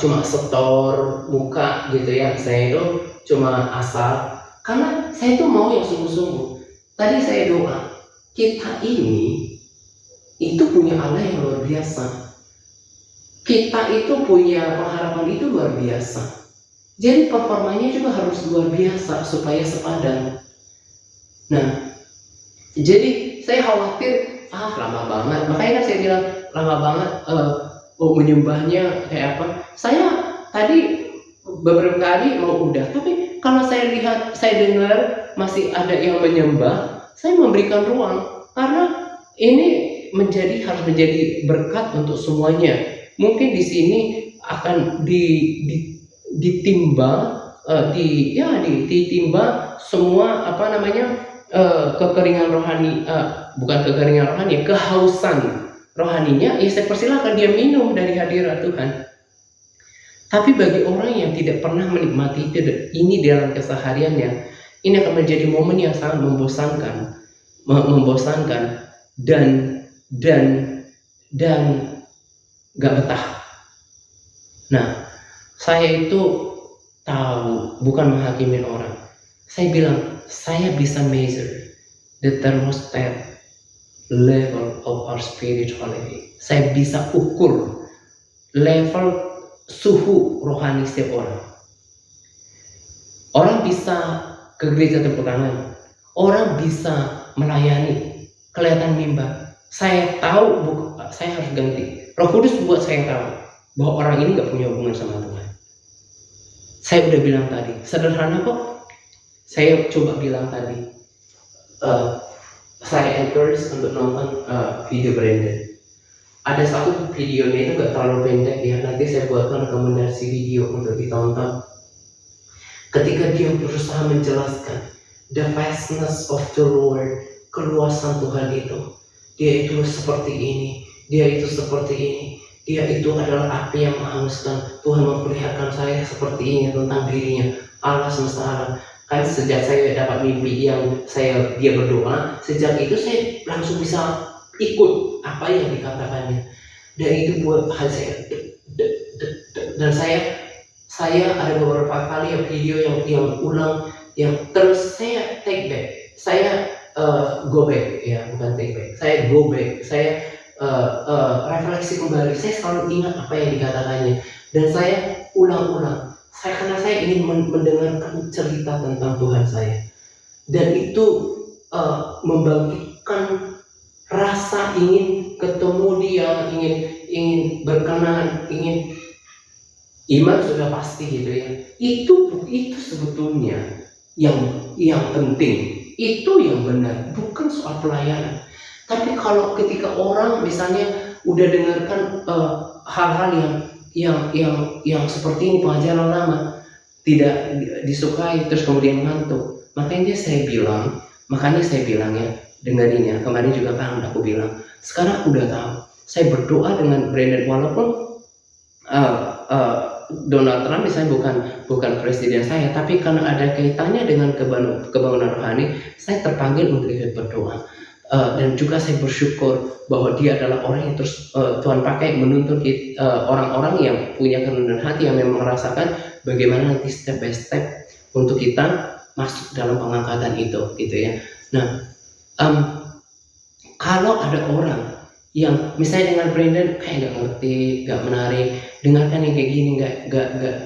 cuma setor muka gitu ya, saya itu cuma asal. Karena saya itu mau yang sungguh-sungguh. Tadi saya doa, kita ini itu punya Allah yang luar biasa. Kita itu punya pengharapan itu luar biasa. Jadi performanya juga harus luar biasa supaya sepadan. Nah, jadi saya khawatir lama banget. Makanya kan saya bilang lama banget. Menyembahnya kayak apa? Saya tadi beberapa kali mau udah, tapi kalau saya lihat, saya dengar masih ada yang menyembah, saya memberikan ruang karena ini harus menjadi berkat untuk semuanya. Mungkin di sini akan ditimba semua kekeringan rohani, bukan kekeringan rohani, kehausan rohaninya. Ya saya persilahkan dia minum dari hadirat Tuhan. Tapi bagi orang yang tidak pernah menikmati ini dalam kesehariannya, ini akan menjadi momen yang sangat membosankan dan gak betah. Nah, saya itu tahu, bukan menghakimi orang. Saya bilang, saya bisa measure the thermostat level of our spirituality. Saya bisa ukur level suhu rohani setiap orang. Orang bisa ke gereja tepuk tangan, orang bisa melayani, kelihatan mimbar. Saya tahu saya harus ganti. Roh Kudus buat saya tahu bahwa orang ini gak punya hubungan sama Tuhan. Saya udah bilang tadi, sederhana kok. Saya coba bilang tadi, saya encourage untuk nonton video Brandon. Ada satu videonya itu gak terlalu pendek ya, nanti saya buatkan rekomendasi video untuk ditonton. Ketika dia berusaha menjelaskan the vastness of the Lord, keluasan Tuhan itu, dia itu seperti ini, dia itu seperti ini, dia itu adalah api yang menghanguskan. Tuhan memperlihatkan saya seperti ini tentang dirinya, Allah semesta alam. Kan sejak saya dapat mimpi yang dia berdoa, sejak itu saya langsung bisa ikut apa yang dikatakannya. Dan itu buat hal saya dan saya ada beberapa kali video yang ulang, yang terus saya take back, saya go back ya, bukan take back, saya go back, saya refleksi kembali, saya selalu ingat apa yang dikatakannya dan saya ulang-ulang. Karena saya ingin mendengarkan cerita tentang Tuhan saya, dan itu membangkitkan rasa ingin ketemu dia, ingin berkenan, ingin iman sudah pasti gitu ya. Itu sebetulnya yang penting, itu yang benar, bukan soal pelayanan. Tapi kalau ketika orang misalnya udah dengarkan hal-hal yang seperti ini, pengajaran lama tidak disukai, terus kemudian ngantuk, makanya saya bilang ya, dengerin ya. Kemarin juga kan aku bilang, sekarang aku udah tahu. Saya berdoa dengan Brandon, walaupun Donald Trump misalnya bukan presiden saya, tapi karena ada kaitannya dengan kebangunan rohani, saya terpanggil untuk ikut berdoa. Dan juga saya bersyukur bahwa dia adalah orang yang terus Tuhan pakai menuntun orang-orang yang punya kerendahan hati, yang memang merasakan bagaimana nanti step by step untuk kita masuk dalam pengangkatan itu gitu ya. Nah, kalau ada orang yang misalnya dengan Brandon kayak nggak ngerti, nggak menarik, dengarkan yang kayak gini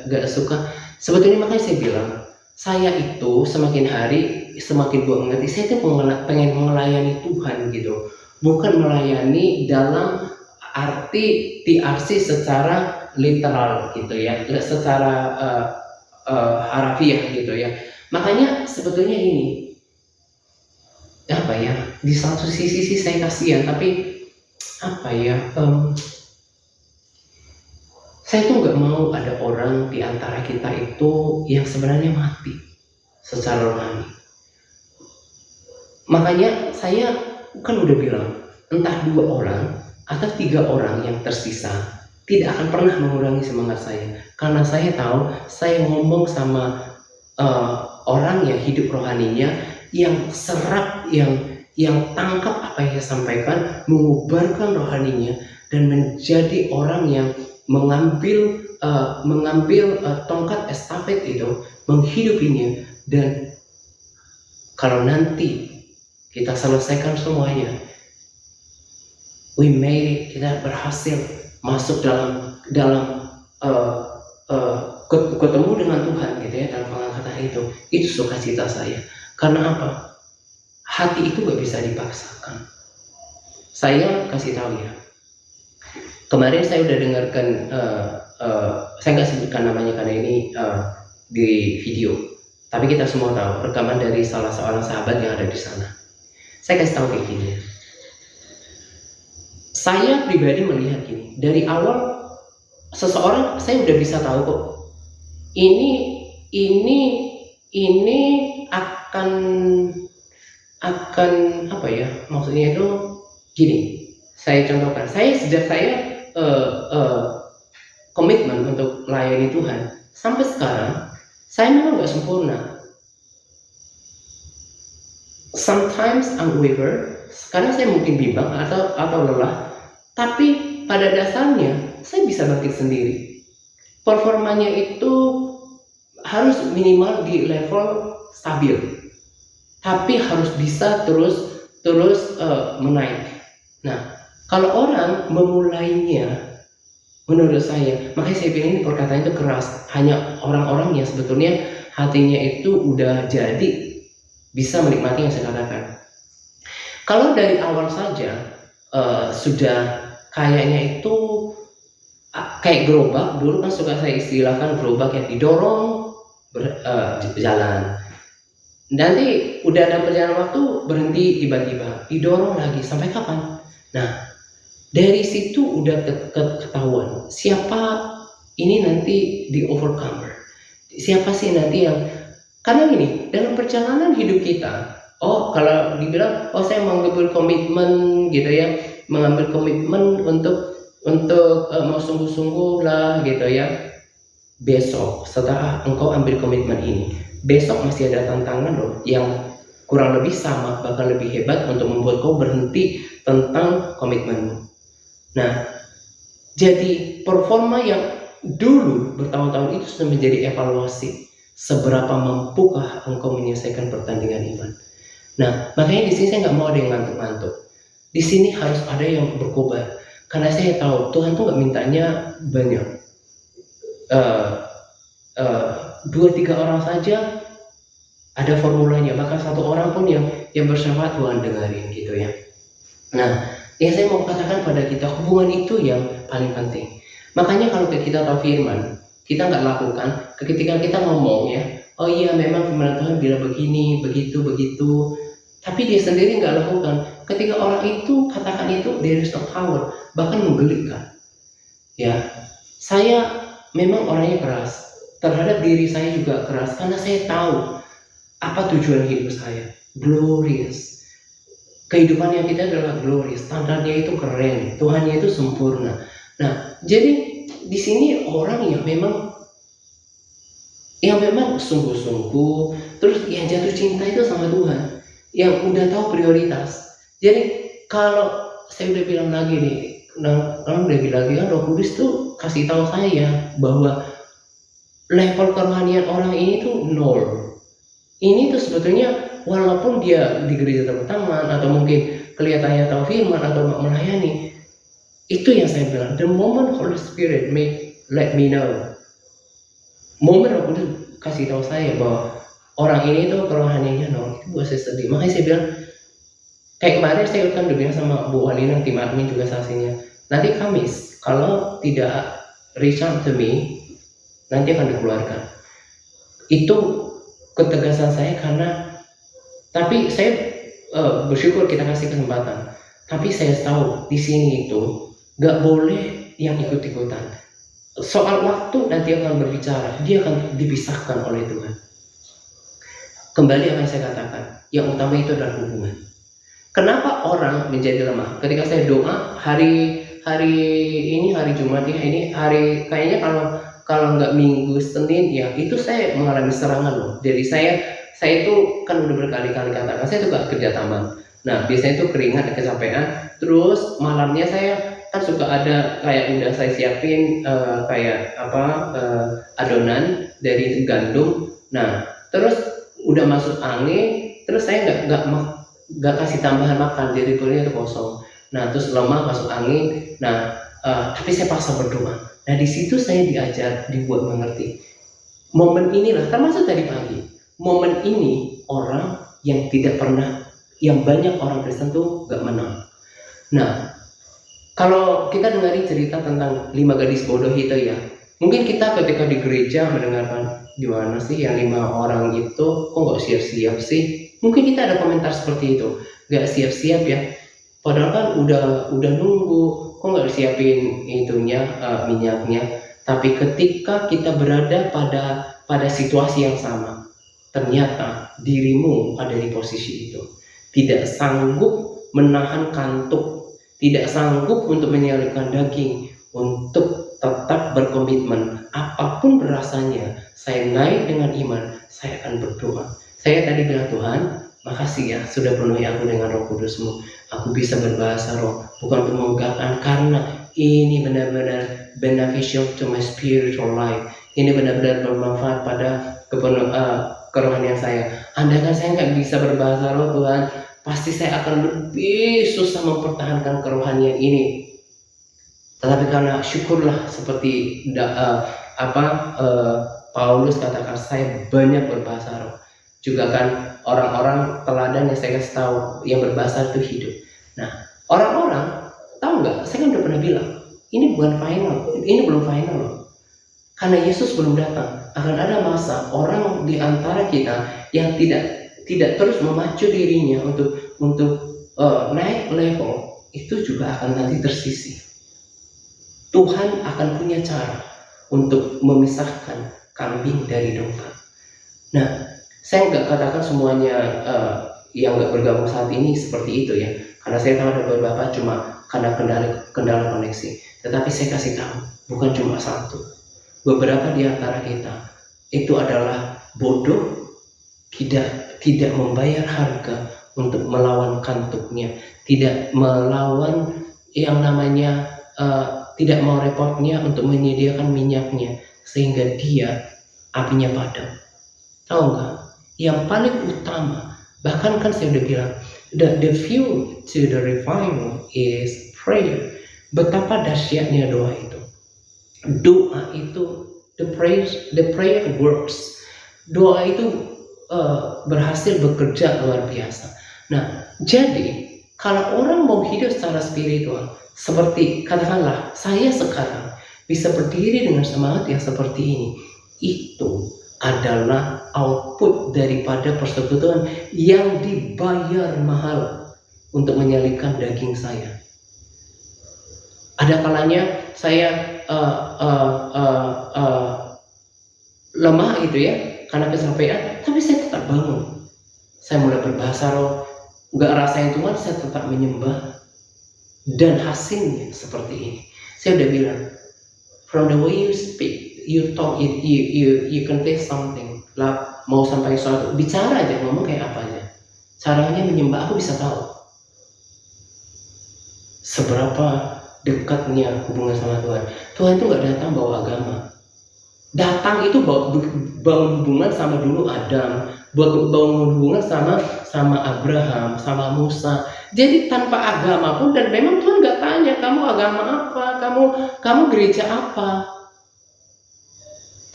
nggak suka, sebetulnya makanya saya bilang, saya itu semakin hari semakin gue mengerti, saya itu pengen melayani Tuhan gitu, bukan melayani dalam arti TRC secara literal gitu ya, secara harafiah gitu ya. Makanya sebetulnya ini apa ya, di satu sisi sih saya kasihan, tapi apa ya, saya tuh nggak mau ada orang di antara kita itu yang sebenarnya mati. secara rohani. Makanya saya kan udah bilang, entah 2 orang atau 3 orang yang tersisa tidak akan pernah mengurangi semangat saya, karena saya tahu saya ngomong sama orang yang hidup rohaninya, yang serap, yang tangkap apa yang saya sampaikan, mengubarkan rohaninya, dan menjadi orang yang mengambil tongkat estafet itu, menghidupinya. Dan kalau nanti kita selesaikan semuanya, we made it, kita berhasil masuk dalam ketemu dengan Tuhan gitu ya, dalam pengangkatan itu sukacita saya. Karena apa? Hati itu gak bisa dipaksakan. Saya kasih tahu ya, kemarin saya udah dengarkan, saya nggak sebutkan namanya karena ini di video, tapi kita semua tahu rekaman dari salah seorang sahabat yang ada di sana. Saya kasih tahu kayak gini, saya pribadi melihat gini, dari awal seseorang saya udah bisa tahu kok, ini akan apa ya, maksudnya itu gini. Saya contohkan, sejak saya komitmen untuk melayani Tuhan sampai sekarang, saya memang nggak sempurna. Sometimes I'm waver, sekarang saya mungkin bimbang atau lelah, tapi pada dasarnya saya bisa bangkit sendiri. Performanya itu harus minimal di level stabil, tapi harus bisa terus menaik. Nah, kalau orang memulainya, menurut saya, makanya saya bilang ini perkataan itu keras, hanya orang-orang yang sebetulnya hatinya itu udah jadi bisa menikmati yang saya katakan. Kalau dari awal saja sudah kayaknya itu kayak gerobak, dulu kan suka saya istilahkan gerobak yang didorong jalan. Nanti udah ada perjalanan waktu, berhenti tiba-tiba, didorong lagi, sampai kapan? Nah, dari situ udah ketahuan siapa ini nanti di overcomer, siapa sih nanti yang, karena gini, dalam perjalanan hidup kita, kalau dibilang saya mengambil komitmen gitu ya, mengambil komitmen untuk mau sungguh-sungguh lah gitu ya. Besok setelah engkau ambil komitmen ini, besok masih ada tantangan loh yang kurang lebih sama, bahkan lebih hebat, untuk membuat kau berhenti tentang komitmenmu. Nah, jadi performa yang dulu bertahun-tahun itu sudah menjadi evaluasi, seberapa mampukah engkau menyelesaikan pertandingan iman. Nah, makanya di sini saya nggak mau ada yang ngantuk-ngantuk. Di sini harus ada yang berkobar, karena saya tahu Tuhan tuh nggak mintanya banyak. 2-3 orang saja ada formulanya, bahkan 1 orang pun yang bersyafaat Tuhan dengarin gitu ya. Nah, yang saya mau katakan pada kita, hubungan itu yang paling penting. Makanya kalau kita tahu firman, kita nggak lakukan, ketika kita ngomong ya, oh iya memang firman Tuhan bilang begini, begitu, tapi dia sendiri nggak lakukan. Ketika orang itu katakan itu, there is no power, bahkan menggelikan. Ya, saya memang orangnya keras, terhadap diri saya juga keras, karena saya tahu apa tujuan hidup saya, glorious. Kehidupan yang kita adalah glorious, standarnya itu keren, Tuhannya itu sempurna. Nah, jadi di sini orang yang memang sungguh-sungguh, terus yang jatuh cinta itu sama Tuhan, yang udah tahu prioritas. Jadi kalau saya udah bilang lagi nih, kan Roh Kudus tuh kasih tahu saya bahwa level kerohanian orang ini tuh 0. Ini tuh sebetulnya walaupun dia di gereja teman-teman, atau mungkin kelihatannya tahu firman atau melayani, itu yang saya bilang, the moment Holy Spirit let me know, momen Roh Kudus kasih tahu saya bahwa orang ini tuh kerohaniannya 0, itu buat saya sedih. Makanya saya bilang, kayak kemarin saya kan udah bilang sama Bu Walina, tim admin juga saksinya, nanti Kamis kalau tidak reach out to me, nanti akan dikeluarkan. Itu ketegasan saya, karena tapi saya bersyukur kita kasih kesempatan. Tapi saya tahu di sini itu gak boleh yang ikut-ikutan. Soal waktu nanti akan berbicara, dia akan dipisahkan oleh Tuhan. Kembali apa yang saya katakan, yang utama itu adalah hubungan. Kenapa orang menjadi lemah? Ketika saya doa hari ini hari Jumat ya, ini hari kayaknya kalau nggak Minggu Senin ya, itu saya mengalami serangan loh. Jadi saya itu kan udah berkali-kali katakan, saya juga kerja taman. Nah biasanya itu keringat, kecapean, terus malamnya saya kan suka ada kayak udah saya siapin kayak adonan dari gandum. Nah terus udah masuk angin, terus saya nggak kasih tambahan makan, jadi perutnya itu kosong. Nah terus lemah masuk angin. Nah tapi saya paksa berdoa. Nah di situ saya dibuat mengerti. Momen inilah, termasuk tadi pagi, momen ini orang yang banyak orang Kristen tuh gak menang. Nah kalau kita dengarin cerita tentang 5 gadis bodoh itu ya, mungkin kita ketika di gereja mendengarkan, gimana sih yang 5 orang itu kok gak siap-siap sih? Mungkin kita ada komentar seperti itu, gak siap-siap ya, padahal kan udah nunggu, kok gak siapin itunya, minyaknya. Tapi ketika kita berada pada situasi yang sama, ternyata dirimu ada di posisi itu, tidak sanggup menahan kantuk, tidak sanggup untuk menyalurkan daging, untuk tetap berkomitmen apapun rasanya, saya naik dengan iman, saya akan berdoa. Saya tadi bilang, Tuhan makasih ya sudah penuhi aku dengan Roh Kudus-Mu, aku bisa berbahasa roh, bukan untuk menggagahkan, karena ini benar-benar beneficial to my spiritual life, ini benar-benar bermanfaat pada kerohanian saya. Andaikan saya nggak bisa berbahasa roh Tuhan, pasti saya akan lebih susah mempertahankan kerohanian ini. Tetapi karena syukurlah seperti Paulus katakan, saya banyak berbahasa roh. Juga kan orang-orang teladan yang saya kasih tahu yang berbahasa itu hidup. Nah orang-orang tahu nggak? Saya kan udah pernah bilang, ini bukan final, ini belum final loh. Karena Yesus belum datang, akan ada masa orang di antara kita yang tidak terus memacu dirinya untuk naik level, itu juga akan nanti tersisih. Tuhan akan punya cara untuk memisahkan kambing dari domba. Nah, saya nggak katakan semuanya yang nggak bergabung saat ini seperti itu ya, karena saya tahu ada beberapa cuma karena kendala koneksi. Tetapi saya kasih tahu, bukan cuma satu. Beberapa di antara kita itu adalah bodoh, tidak membayar harga untuk melawan kantuknya, tidak melawan yang namanya tidak mau repotnya untuk menyediakan minyaknya sehingga dia apinya padam. Tahu nggak? Yang paling utama, bahkan kan saya udah bilang, the fuel to the revival is prayer. Betapa dahsyatnya doa itu. Doa itu, the prayer works. Doa itu berhasil bekerja luar biasa. Nah, jadi kalau orang mau hidup secara spiritual, seperti katakanlah saya sekarang bisa berdiri dengan semangat yang seperti ini, itu adalah output daripada persekutuan yang dibayar mahal untuk menyalibkan daging saya. Ada kalanya saya lemah gitu ya, karena kecapean, tapi saya tetap bangun. Saya mulai berbahasa roh, nggak rasain Tuhan, saya tetap menyembah. Dan hasilnya seperti ini. Saya udah bilang, from the way you speak, you talk, you convey something. Lah, mau sampai suatu bicara aja, ngomong kayak apa aja. Caranya menyembah, aku bisa tahu seberapa dekatnya hubungan sama Tuhan. Tuhan itu nggak datang bawa agama. Datang itu bangun hubungan sama dulu Adam, bangun hubungan sama Abraham, sama Musa. Jadi tanpa agama pun, dan memang Tuhan nggak tanya kamu agama apa, kamu gereja apa.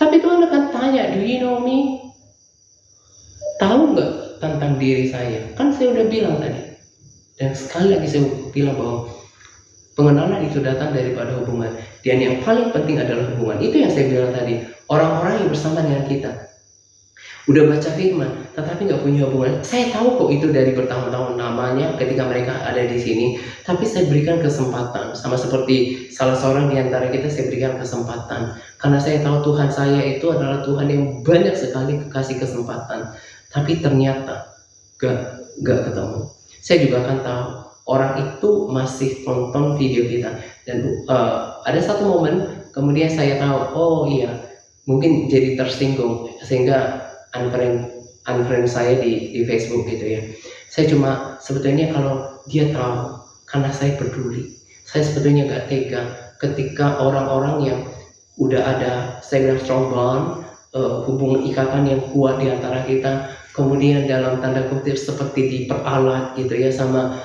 Tapi Tuhan akan tanya, do you know me? Tahu nggak tentang diri saya? Kan saya udah bilang tadi. Dan sekali lagi saya bilang bahwa pengenalan itu datang daripada hubungan. Dan yang paling penting adalah hubungan. Itu yang saya bilang tadi. Orang-orang yang bersama dengan kita, udah baca firman, tetapi nggak punya hubungan. Saya tahu kok itu dari bertahun-tahun namanya ketika mereka ada di sini, tapi saya berikan kesempatan, sama seperti salah seorang di antara kita, saya berikan kesempatan, karena saya tahu Tuhan saya itu adalah Tuhan yang banyak sekali kasih kesempatan, tapi ternyata gak ketemu. Saya juga akan tahu orang itu masih tonton video kita, dan ada satu momen kemudian saya tahu, oh iya, mungkin jadi tersinggung sehingga unfriend saya di Facebook gitu ya. Saya cuma sebetulnya kalau dia tahu, karena saya peduli, saya sebetulnya gak tega ketika orang-orang yang udah ada, saya bilang strong bond, hubungan ikatan yang kuat di antara kita, kemudian dalam tanda kutip seperti diperalat gitu ya sama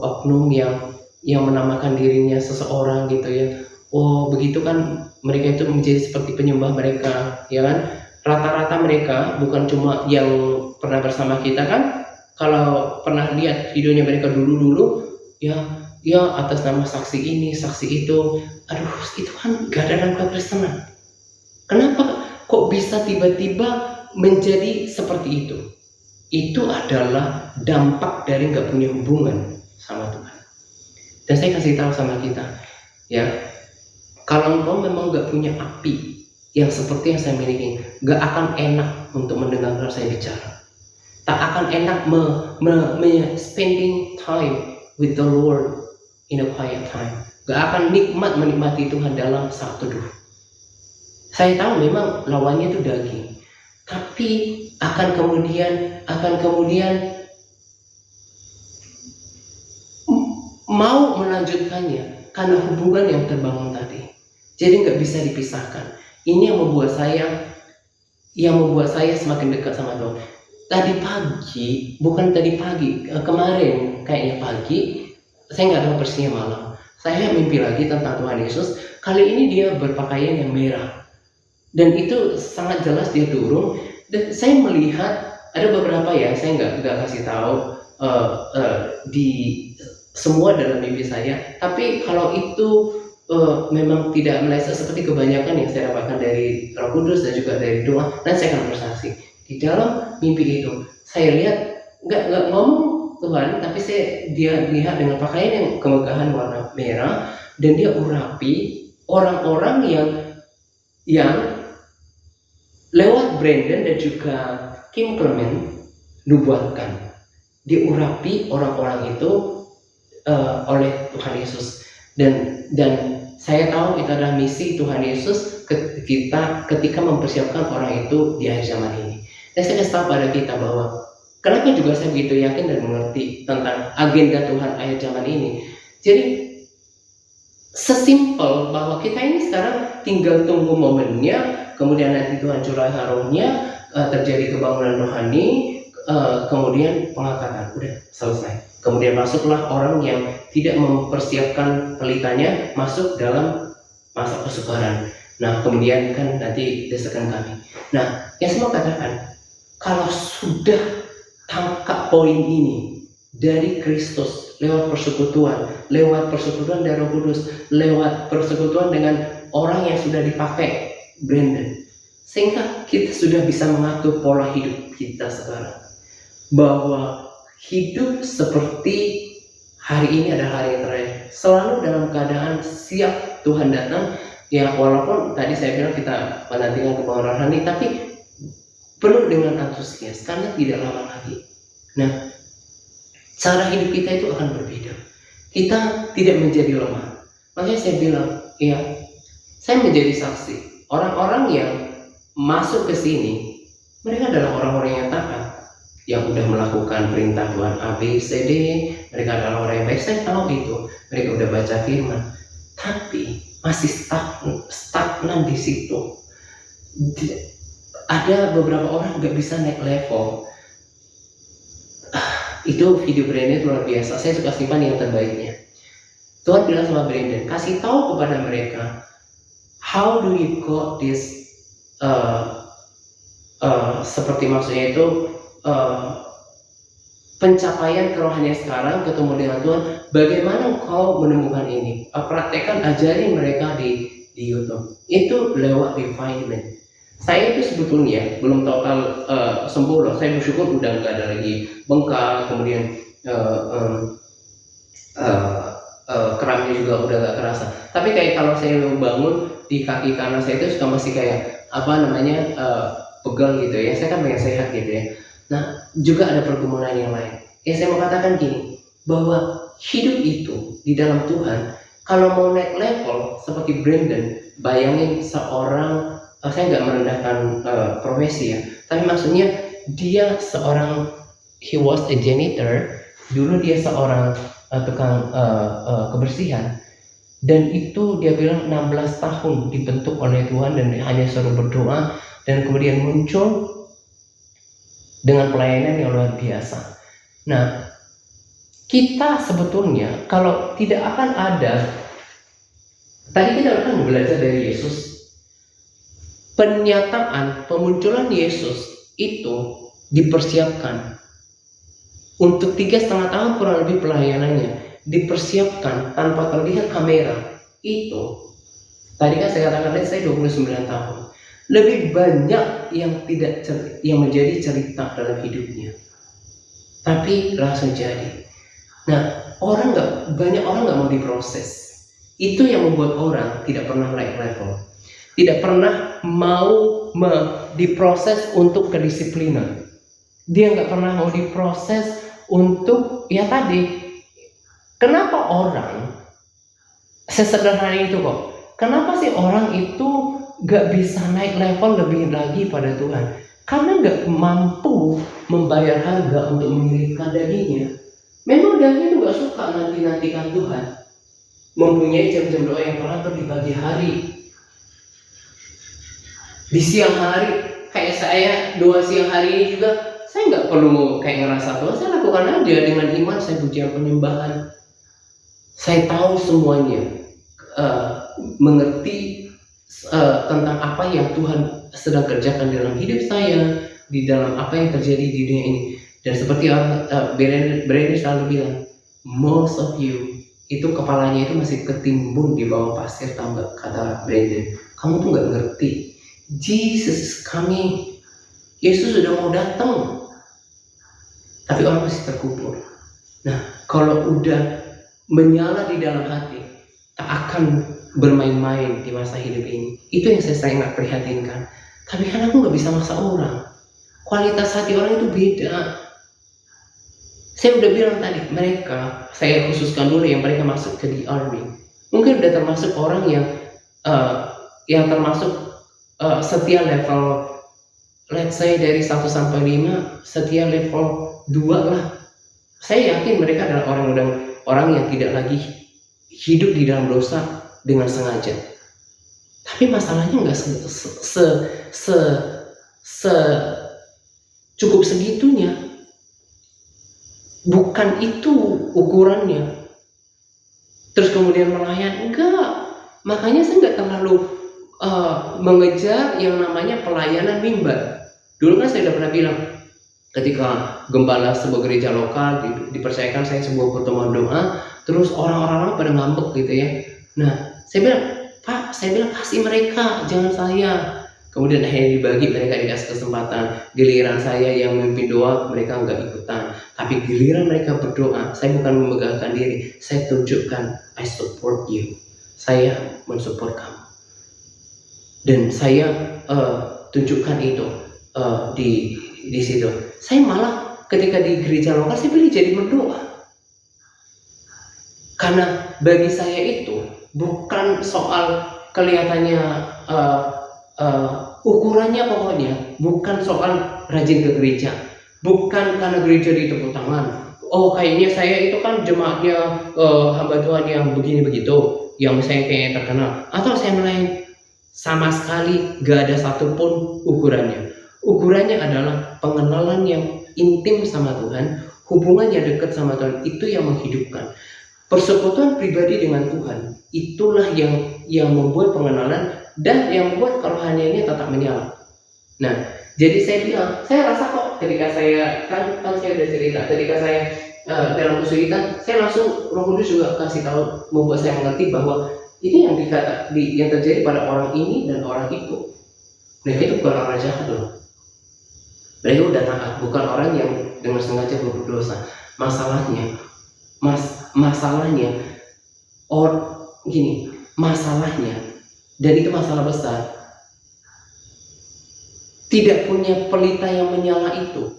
oknum yang menamakan dirinya seseorang gitu ya. Oh begitu kan, mereka itu menjadi seperti penyembah mereka, ya kan? Rata-rata mereka bukan cuma yang pernah bersama kita kan, kalau pernah lihat videonya mereka dulu ya atas nama saksi ini, saksi itu, aduh itu kan gak ada dalam kekristenan. Kenapa kok bisa tiba-tiba menjadi seperti itu? Itu adalah dampak dari gak punya hubungan sama Tuhan. Dan saya kasih tahu sama kita ya, kalau engkau memang gak punya api yang seperti yang saya miliki, gak akan enak untuk mendengarkan saya bicara. Tak akan enak spending time with the Lord in a quiet time. Gak akan menikmati Tuhan dalam saat teduh. Saya tahu memang lawannya itu daging, tapi akan kemudian mau melanjutkannya karena hubungan yang terbangun tadi. Jadi nggak bisa dipisahkan. Ini yang membuat saya semakin dekat sama Tuhan. Kemarin kayaknya pagi, saya nggak tahu persisnya malam, saya mimpi lagi tentang Tuhan Yesus. Kali ini dia berpakaian yang merah, dan itu sangat jelas dia turun, dan saya melihat ada beberapa ya, saya nggak kasih tahu di semua dalam mimpi saya, tapi kalau itu memang tidak meleset seperti kebanyakan yang saya dapatkan dari Roh Kudus dan juga dari doa, dan saya akan bersaksi. Di dalam mimpi itu saya lihat nggak ngomong Tuhan, tapi dia lihat dengan pakaian yang kemegahan warna merah, dan dia urapi orang-orang yang lewat Brandon dan juga Kim Clement nubuatkan. Dia urapi orang-orang itu oleh Tuhan Yesus, dan saya tahu itu adalah misi Tuhan Yesus kita ketika mempersiapkan orang itu di akhir zaman ini. Dan saya kasih tahu pada kita bahwa kenapa juga saya begitu yakin dan mengerti tentang agenda Tuhan akhir zaman ini. Jadi sesimpel bahwa kita ini sekarang tinggal tunggu momennya, kemudian nanti Tuhan curahkan rohnya, terjadi kebangunan rohani, kemudian pengangkatan, udah selesai. Kemudian masuklah orang yang tidak mempersiapkan pelitanya masuk dalam masa kesukaran. Nah kemudian kan nanti desakan kami. Nah yang semua katakan, kalau sudah tangkap poin ini dari Kristus lewat persekutuan dari Roh Kudus, lewat persekutuan dengan orang yang sudah dipakai Brandon, sehingga kita sudah bisa mengatur pola hidup kita sekarang, bahwa hidup seperti hari ini adalah hari yang terakhir, selalu dalam keadaan siap Tuhan datang. Ya walaupun tadi saya bilang kita menantikan kebangunan rohani, tapi penuh dengan antusias karena tidak lama lagi. Nah, cara hidup kita itu akan berbeda. Kita tidak menjadi lemah. Makanya saya bilang, ya, saya menjadi saksi. Orang-orang yang masuk ke sini, mereka adalah orang-orang yang taat, yang udah melakukan perintah Tuhan A, B, C, D. Mereka adalah orang yang baik. Saya tahu itu. Mereka udah baca firman, tapi masih stagnan di situ. Ada beberapa orang nggak bisa naik level. Itu video Brandon luar biasa. Saya suka simpan yang terbaiknya. Tuhan bilang sama Brandon, kasih tahu kepada mereka, how do you got this seperti maksudnya itu pencapaian kerohanian sekarang, ketemu dengan Tuhan. Bagaimana kau menemukan ini? Praktekkan, ajari mereka di YouTube. Itu lewat refinement. Saya itu sebetulnya belum total sembuh loh. Saya bersyukur udah nggak ada lagi bengkak, kemudian eh, em, eh, keramnya juga udah nggak kerasa. Tapi kayak kalau saya bangun di kaki kanan saya itu suka masih kayak apa namanya pegal gitu ya. Saya kan pengen sehat gitu ya. Nah, juga ada pergumulan yang lain. Ya saya mau katakan gini, bahwa hidup itu di dalam Tuhan, kalau mau naik level seperti Brandon, bayangin seorang saya nggak merendahkan profesi ya, tapi maksudnya dia seorang, he was a janitor, dulu dia seorang tukang kebersihan, dan itu dia bilang 16 tahun dibentuk oleh Tuhan dan hanya suruh berdoa, dan kemudian muncul dengan pelayanan yang luar biasa. Nah, kita sebetulnya kalau tidak akan ada, tadi kita akan belajar dari Yesus, penyataan pemunculan Yesus itu dipersiapkan untuk 3,5 tahun kurang lebih pelayanannya, dipersiapkan tanpa terlihat kamera. Itu tadi kan saya katakan saya 29 tahun, lebih banyak yang menjadi cerita dalam hidupnya, tapi langsung jadi. Nah, banyak orang nggak mau diproses. Itu yang membuat orang tidak pernah naik level, tidak pernah mau diproses untuk kedisiplinan. Dia nggak pernah mau diproses untuk ya tadi. Kenapa orang sesederhana itu kok? Kenapa sih orang itu nggak bisa naik level lebih lagi pada Tuhan? Karena nggak mampu membayar harga untuk mengirimkan dagingnya. Memang daging itu nggak suka nanti-nantikan Tuhan, mempunyai jam-jam doa yang teratur di pagi hari, di siang hari. Kayak saya doa siang hari ini juga, saya nggak perlu kayak ngerasa doa, saya lakukan aja dengan iman. Saya pujian penyembahan, saya tahu semuanya, mengerti tentang apa yang Tuhan sedang kerjakan dalam hidup saya, di dalam apa yang terjadi di dunia ini. Dan seperti Brandon selalu bilang, most of you itu kepalanya itu masih ketimbun di bawah pasir, tambah kata Brandon. Kamu tuh nggak ngerti, Jesus is coming, Yesus sudah mau datang, tapi orang masih terkubur. Nah, kalau udah menyala di dalam hati, tak akan bermain-main di masa hidup ini. Itu yang saya sangat prihatinkan. Tapi kan aku nggak bisa maksa orang. Kualitas hati orang itu beda. Saya udah bilang tadi, mereka, saya khususkan dulu yang mereka masuk ke the army, mungkin udah termasuk orang yang termasuk setia level, let's say dari 1 sampai 5, setia level 2 lah. Saya yakin mereka adalah orang yang tidak lagi hidup di dalam dosa dengan sengaja. Tapi masalahnya nggak cukup segitunya. Bukan itu ukurannya. Terus kemudian melayani, enggak. Makanya saya nggak terlalu mengejar yang namanya pelayanan mimbar. Dulu kan saya udah pernah bilang, ketika gembala sebuah gereja lokal dipercayakan saya sebuah pertemuan doa, terus orang-orang pada ngambek gitu ya. Nah, saya bilang, Pak, kasih mereka, jangan saya. Kemudian akhirnya dibagi, mereka dikasih kesempatan. Giliran saya yang memimpin doa, mereka nggak ikutan. Tapi giliran mereka berdoa, saya bukan memegahkan diri, saya tunjukkan, I support you, saya mensupport kamu. Dan saya tunjukkan itu di situ. Saya malah ketika di gereja lokal, saya pilih jadi berdoa. Karena bagi saya itu bukan soal kelihatannya ukurannya, pokoknya bukan soal rajin ke gereja, bukan karena gereja ditepuk tangan. Oh, kayaknya saya itu kan jemaatnya hamba Tuhan yang begini begitu, yang saya kayaknya terkenal, atau saya melayani. Sama sekali gak ada satupun ukurannya. Ukurannya adalah pengenalan yang intim sama Tuhan, hubungan yang dekat sama Tuhan, itu yang menghidupkan. Persekutuan pribadi dengan Tuhan, itulah yang membuat pengenalan dan yang membuat kerohaniannya tetap menyala. Nah, jadi saya bilang, saya rasa kok ketika saya kan saya udah cerita, ketika saya dalam kesulitan, saya langsung Roh Kudus juga kasih tahu, membuat saya mengerti bahwa ini yang terjadi pada orang ini dan orang itu. Mereka itu bukan orang jahat loh. Mereka udah taat, bukan orang yang dengan sengaja berbuat dosa. Masalahnya, masalahnya masalahnya, dan itu masalah besar. Tidak punya pelita yang menyala itu,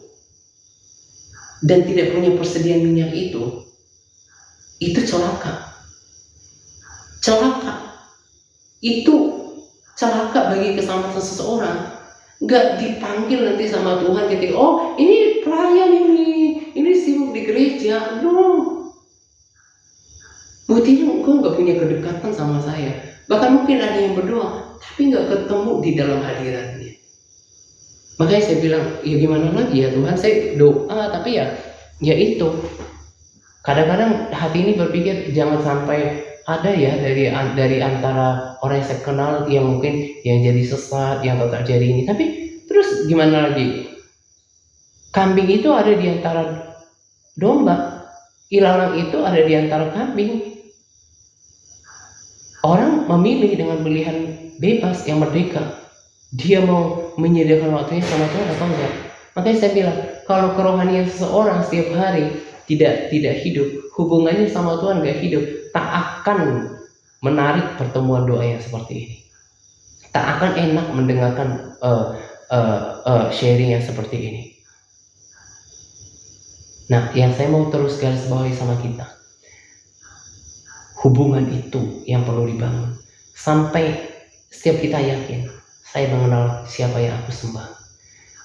dan tidak punya persediaan minyak itu celaka. Itu celaka bagi keselamatan seseorang. Gak dipanggil nanti sama Tuhan ketika, oh ini pelayan ini sibuk di gereja. No, buktinya engkau gak punya kedekatan sama saya. Bahkan mungkin ada yang berdoa tapi gak ketemu di dalam hadiratnya. Makanya saya bilang, ya gimana lagi ya Tuhan, saya doa tapi ya itu. Kadang-kadang hati ini berpikir jangan sampai ada ya dari antara orang yang saya kenal yang mungkin yang jadi sesat, yang tetap jadi ini. Tapi terus gimana lagi? Kambing itu ada di antara domba, ilalang itu ada di antara kambing. Orang memilih dengan pilihan bebas yang merdeka. Dia mau menyediakan waktunya sama Tuhan atau enggak. Makanya saya bilang, kalau kerohanian seseorang setiap hari tidak hidup, hubungannya sama Tuhan gak hidup, tak akan menarik pertemuan doa yang seperti ini. Tak akan enak mendengarkan sharing yang seperti ini. Nah, yang saya mau terus garis bawahi sama kita, hubungan itu yang perlu dibangun sampai setiap kita yakin saya mengenal siapa yang aku sembah.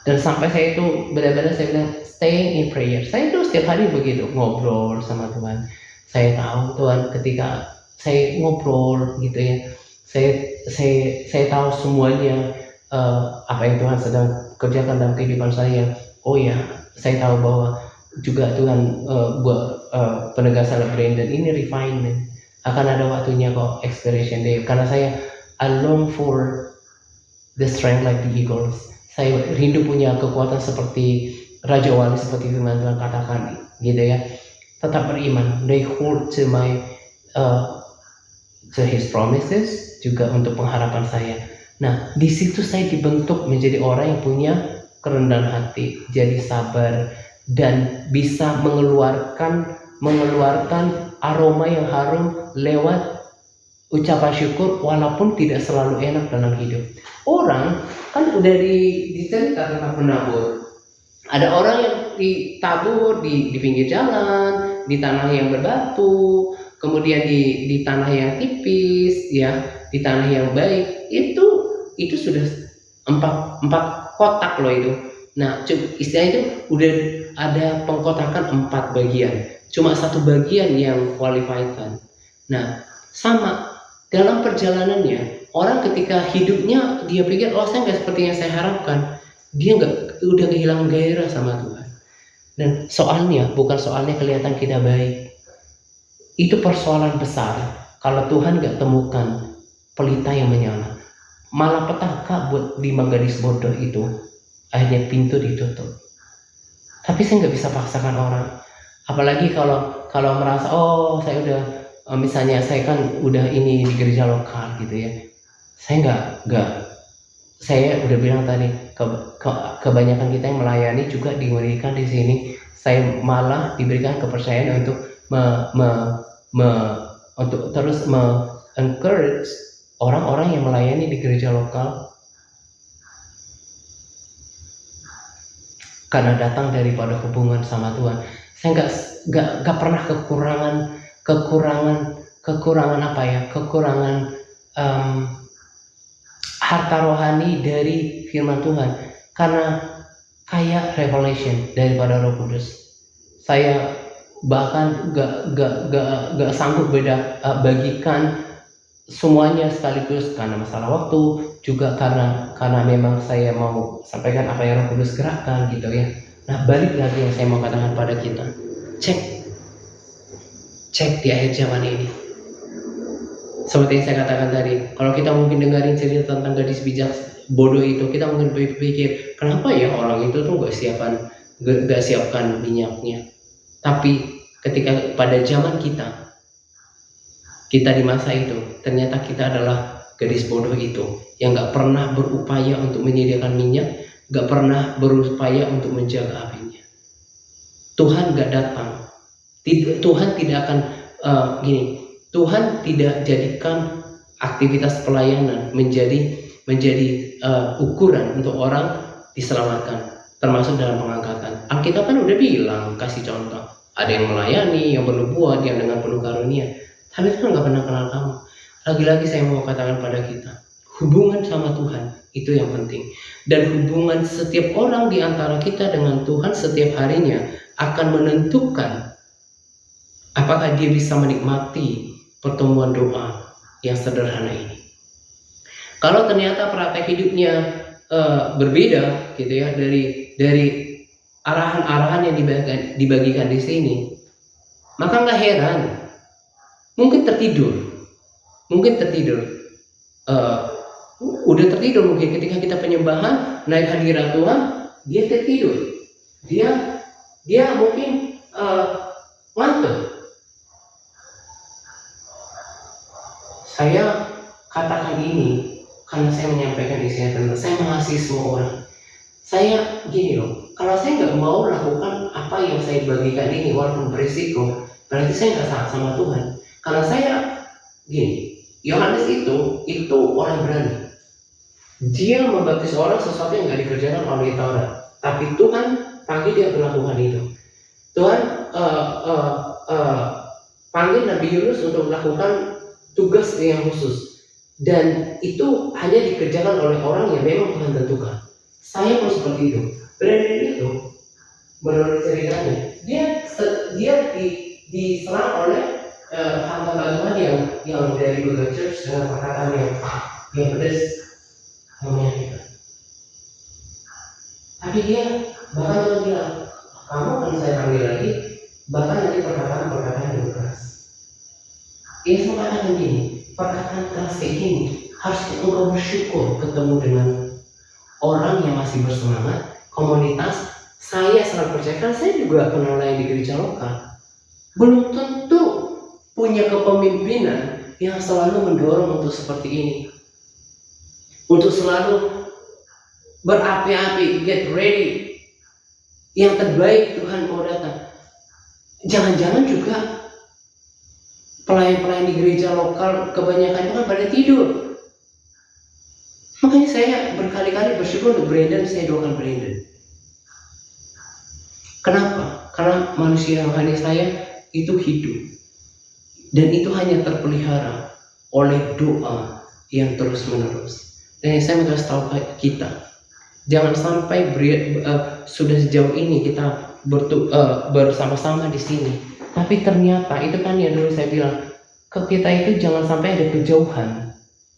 Dan sampai saya itu benar-benar saya bilang staying in prayer. Saya itu setiap hari begitu ngobrol sama Tuhan. Saya tahu Tuhan ketika saya ngobrol gitu ya, saya tahu semuanya apa yang Tuhan sedang kerjakan dalam kehidupan saya. Oh ya, saya tahu bahwa juga Tuhan buat penegasan Brandon ini refinement. Akan ada waktunya kok expiration day. Karena I long for the strength like the eagles. Saya rindu punya kekuatan seperti Raja Wali, seperti firman Tuhan katakan gitu ya. Tetap beriman. They hold to his promises, juga untuk pengharapan saya. Nah, di situ saya dibentuk menjadi orang yang punya kerendahan hati, jadi sabar, dan bisa mengeluarkan aroma yang harum lewat ucapan syukur walaupun tidak selalu enak dalam hidup. Orang kan udah dicerita tentang menabur. Ada orang yang ditabur di pinggir jalan, di tanah yang berbatu, kemudian di tanah yang tipis, ya, di tanah yang baik. Itu sudah empat kotak loh itu. Nah, istilah itu udah ada pengkotakan 4 bagian. Cuma 1 bagian yang qualified kan. Nah, sama dalam perjalanannya, orang ketika hidupnya dia pikir, oh saya nggak seperti yang saya harapkan, dia udah kehilangan gairah sama Tuhan. Dan bukan soalnya kelihatan kita baik, itu persoalan besar. Kalau Tuhan nggak temukan pelita yang menyala, malah petaka buat 5 gadis bodoh itu, akhirnya pintu ditutup. Tapi saya nggak bisa paksakan orang, apalagi kalau merasa, oh saya udah misalnya saya kan udah ini di gereja lokal gitu ya, saya saya udah bilang tadi, kebanyakan kita yang melayani juga diberikan di sini. Saya malah diberikan kepercayaan untuk untuk terus encourage orang-orang yang melayani di gereja lokal, karena datang daripada hubungan sama Tuhan. Saya nggak pernah kekurangan apa ya, harta rohani dari firman Tuhan, karena kayak revelation daripada Roh Kudus. Saya bahkan gak sanggup bagikan semuanya sekaligus, karena masalah waktu, juga karena memang saya mau sampaikan apa yang Roh Kudus gerakkan gitu ya. Nah, balik lagi yang saya mau katakan pada kita, cek di akhir zaman ini. Seperti yang saya katakan tadi, kalau kita mungkin dengarin cerita tentang gadis bijak bodoh itu, kita mungkin berpikir, kenapa ya orang itu tuh gak siapkan minyaknya. Tapi ketika pada zaman kita di masa itu, ternyata kita adalah gadis bodoh itu yang gak pernah berupaya untuk menyediakan minyak, gak pernah berupaya untuk menjaga apinya. Tuhan gak datang. Tuhan tidak akan Tuhan tidak jadikan aktivitas pelayanan menjadi ukuran untuk orang diselamatkan, termasuk dalam pengangkatan. Alkitab kan udah bilang, kasih contoh, ada yang melayani, yang bernubuat, yang dengan penuh karunia, tapi Tuhan gak pernah kenal kamu. Lagi-lagi saya mau katakan pada kita, hubungan sama Tuhan itu yang penting, dan hubungan setiap orang di antara kita dengan Tuhan setiap harinya akan menentukan apakah dia bisa menikmati pertemuan doa yang sederhana ini. Kalau ternyata praktek hidupnya berbeda gitu ya dari arahan-arahan yang dibagikan di sini, maka nggak heran mungkin tertidur. Udah tertidur mungkin ketika kita penyembahan naik hadirat Tuhan, dia tertidur, dia mungkin ngantuk. Saya katakan ini karena saya menyampaikan isinya tentang saya mengasihi semua orang. Saya gini loh, kalau saya nggak mau lakukan apa yang saya bagikan ini walaupun berisiko, berarti saya nggak taat sama Tuhan. Karena saya gini, Yohanes itu orang berani. Dia membaptis orang sesuatu yang nggak dikerjakan oleh Taurat, tapi Tuhan panggil dia melakukan itu. Tuhan panggil Nabi Yunus untuk melakukan tugas yang khusus, dan itu hanya dikerjakan oleh orang yang memang Tuhan tentukan. Saya pun seperti itu. Brandon itu menurut ceritanya dia diserang oleh hamba Tuhan yang dari Google Church dengan perkataan yang pedas, yang menyakitkan. Tapi dia bahkan Tuhan bilang, kamu akan saya panggil lagi, bahkan nanti perkataan yang keras. Yesus mengatakan gini, perkataan keras kayak gini harus engkau bersyukur ketemu dengan orang yang masih bersemangat, komunitas. Saya sangat percaya, kan saya juga pernah layan di gereja lokal, belum tentu punya kepemimpinan yang selalu mendorong untuk seperti ini, untuk selalu berapi-api, get ready, yang terbaik Tuhan mau datang. Jangan-jangan juga pelayan-pelayan di gereja lokal kebanyakan itu kan pada tidur. Makanya saya berkali-kali bersyukur untuk Brandon, saya doakan Brandon. Kenapa? Karena manusia rohani saya itu hidup, dan itu hanya terpelihara oleh doa yang terus menerus. Dan saya mau kasih tahu kita, jangan sampai sudah sejauh ini kita bersama-sama di sini, tapi ternyata itu kan yang dulu saya bilang ke kita itu, jangan sampai ada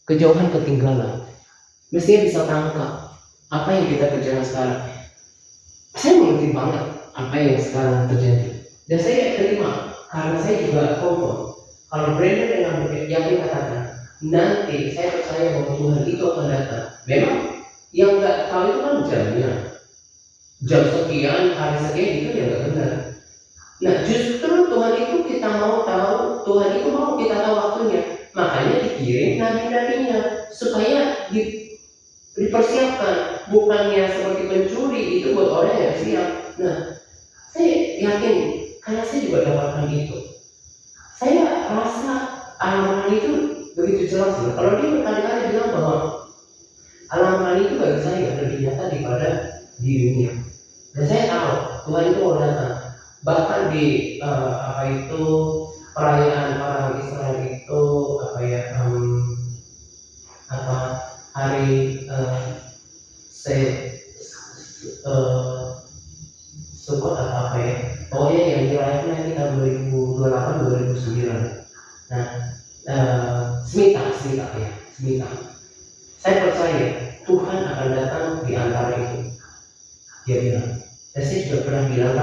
kejauhan ketinggalan. Mestinya bisa tangkap apa yang kita kerjakan sekarang. Saya mengerti banget apa yang sekarang terjadi, dan saya terima karena saya juga confirm kalau Brandon dengan yakin katakan nanti saya percaya bahwa Tuhan itu akan datang. Memang yang nggak tahu itu kan jamnya, jam sekian, hari sekian, itu ya nggak benar. Nah justru Tuhan itu kita mau tahu, Tuhan itu mau kita tahu waktunya, makanya dikirim nabi-nabinya supaya dipersiapkan, bukannya seperti pencuri itu buat orang yang siap. Nah saya yakin karena saya juga dapatkan itu, saya rasa alamat itu begitu jelas. Kalau dia berkali-kali bilang bahwa alamat itu bagi saya lebih nyata daripada di dunia, dan saya tahu Tuhan itu mau datang. Bahkan di perayaan orang Israel itu hari Sukot atau apa ya, pokoknya yang dirayakan nanti tahun 2028-2009. Nah Smita. Saya percaya Tuhan akan datang di antara itu, dia bilang. Dan saya juga pernah bilang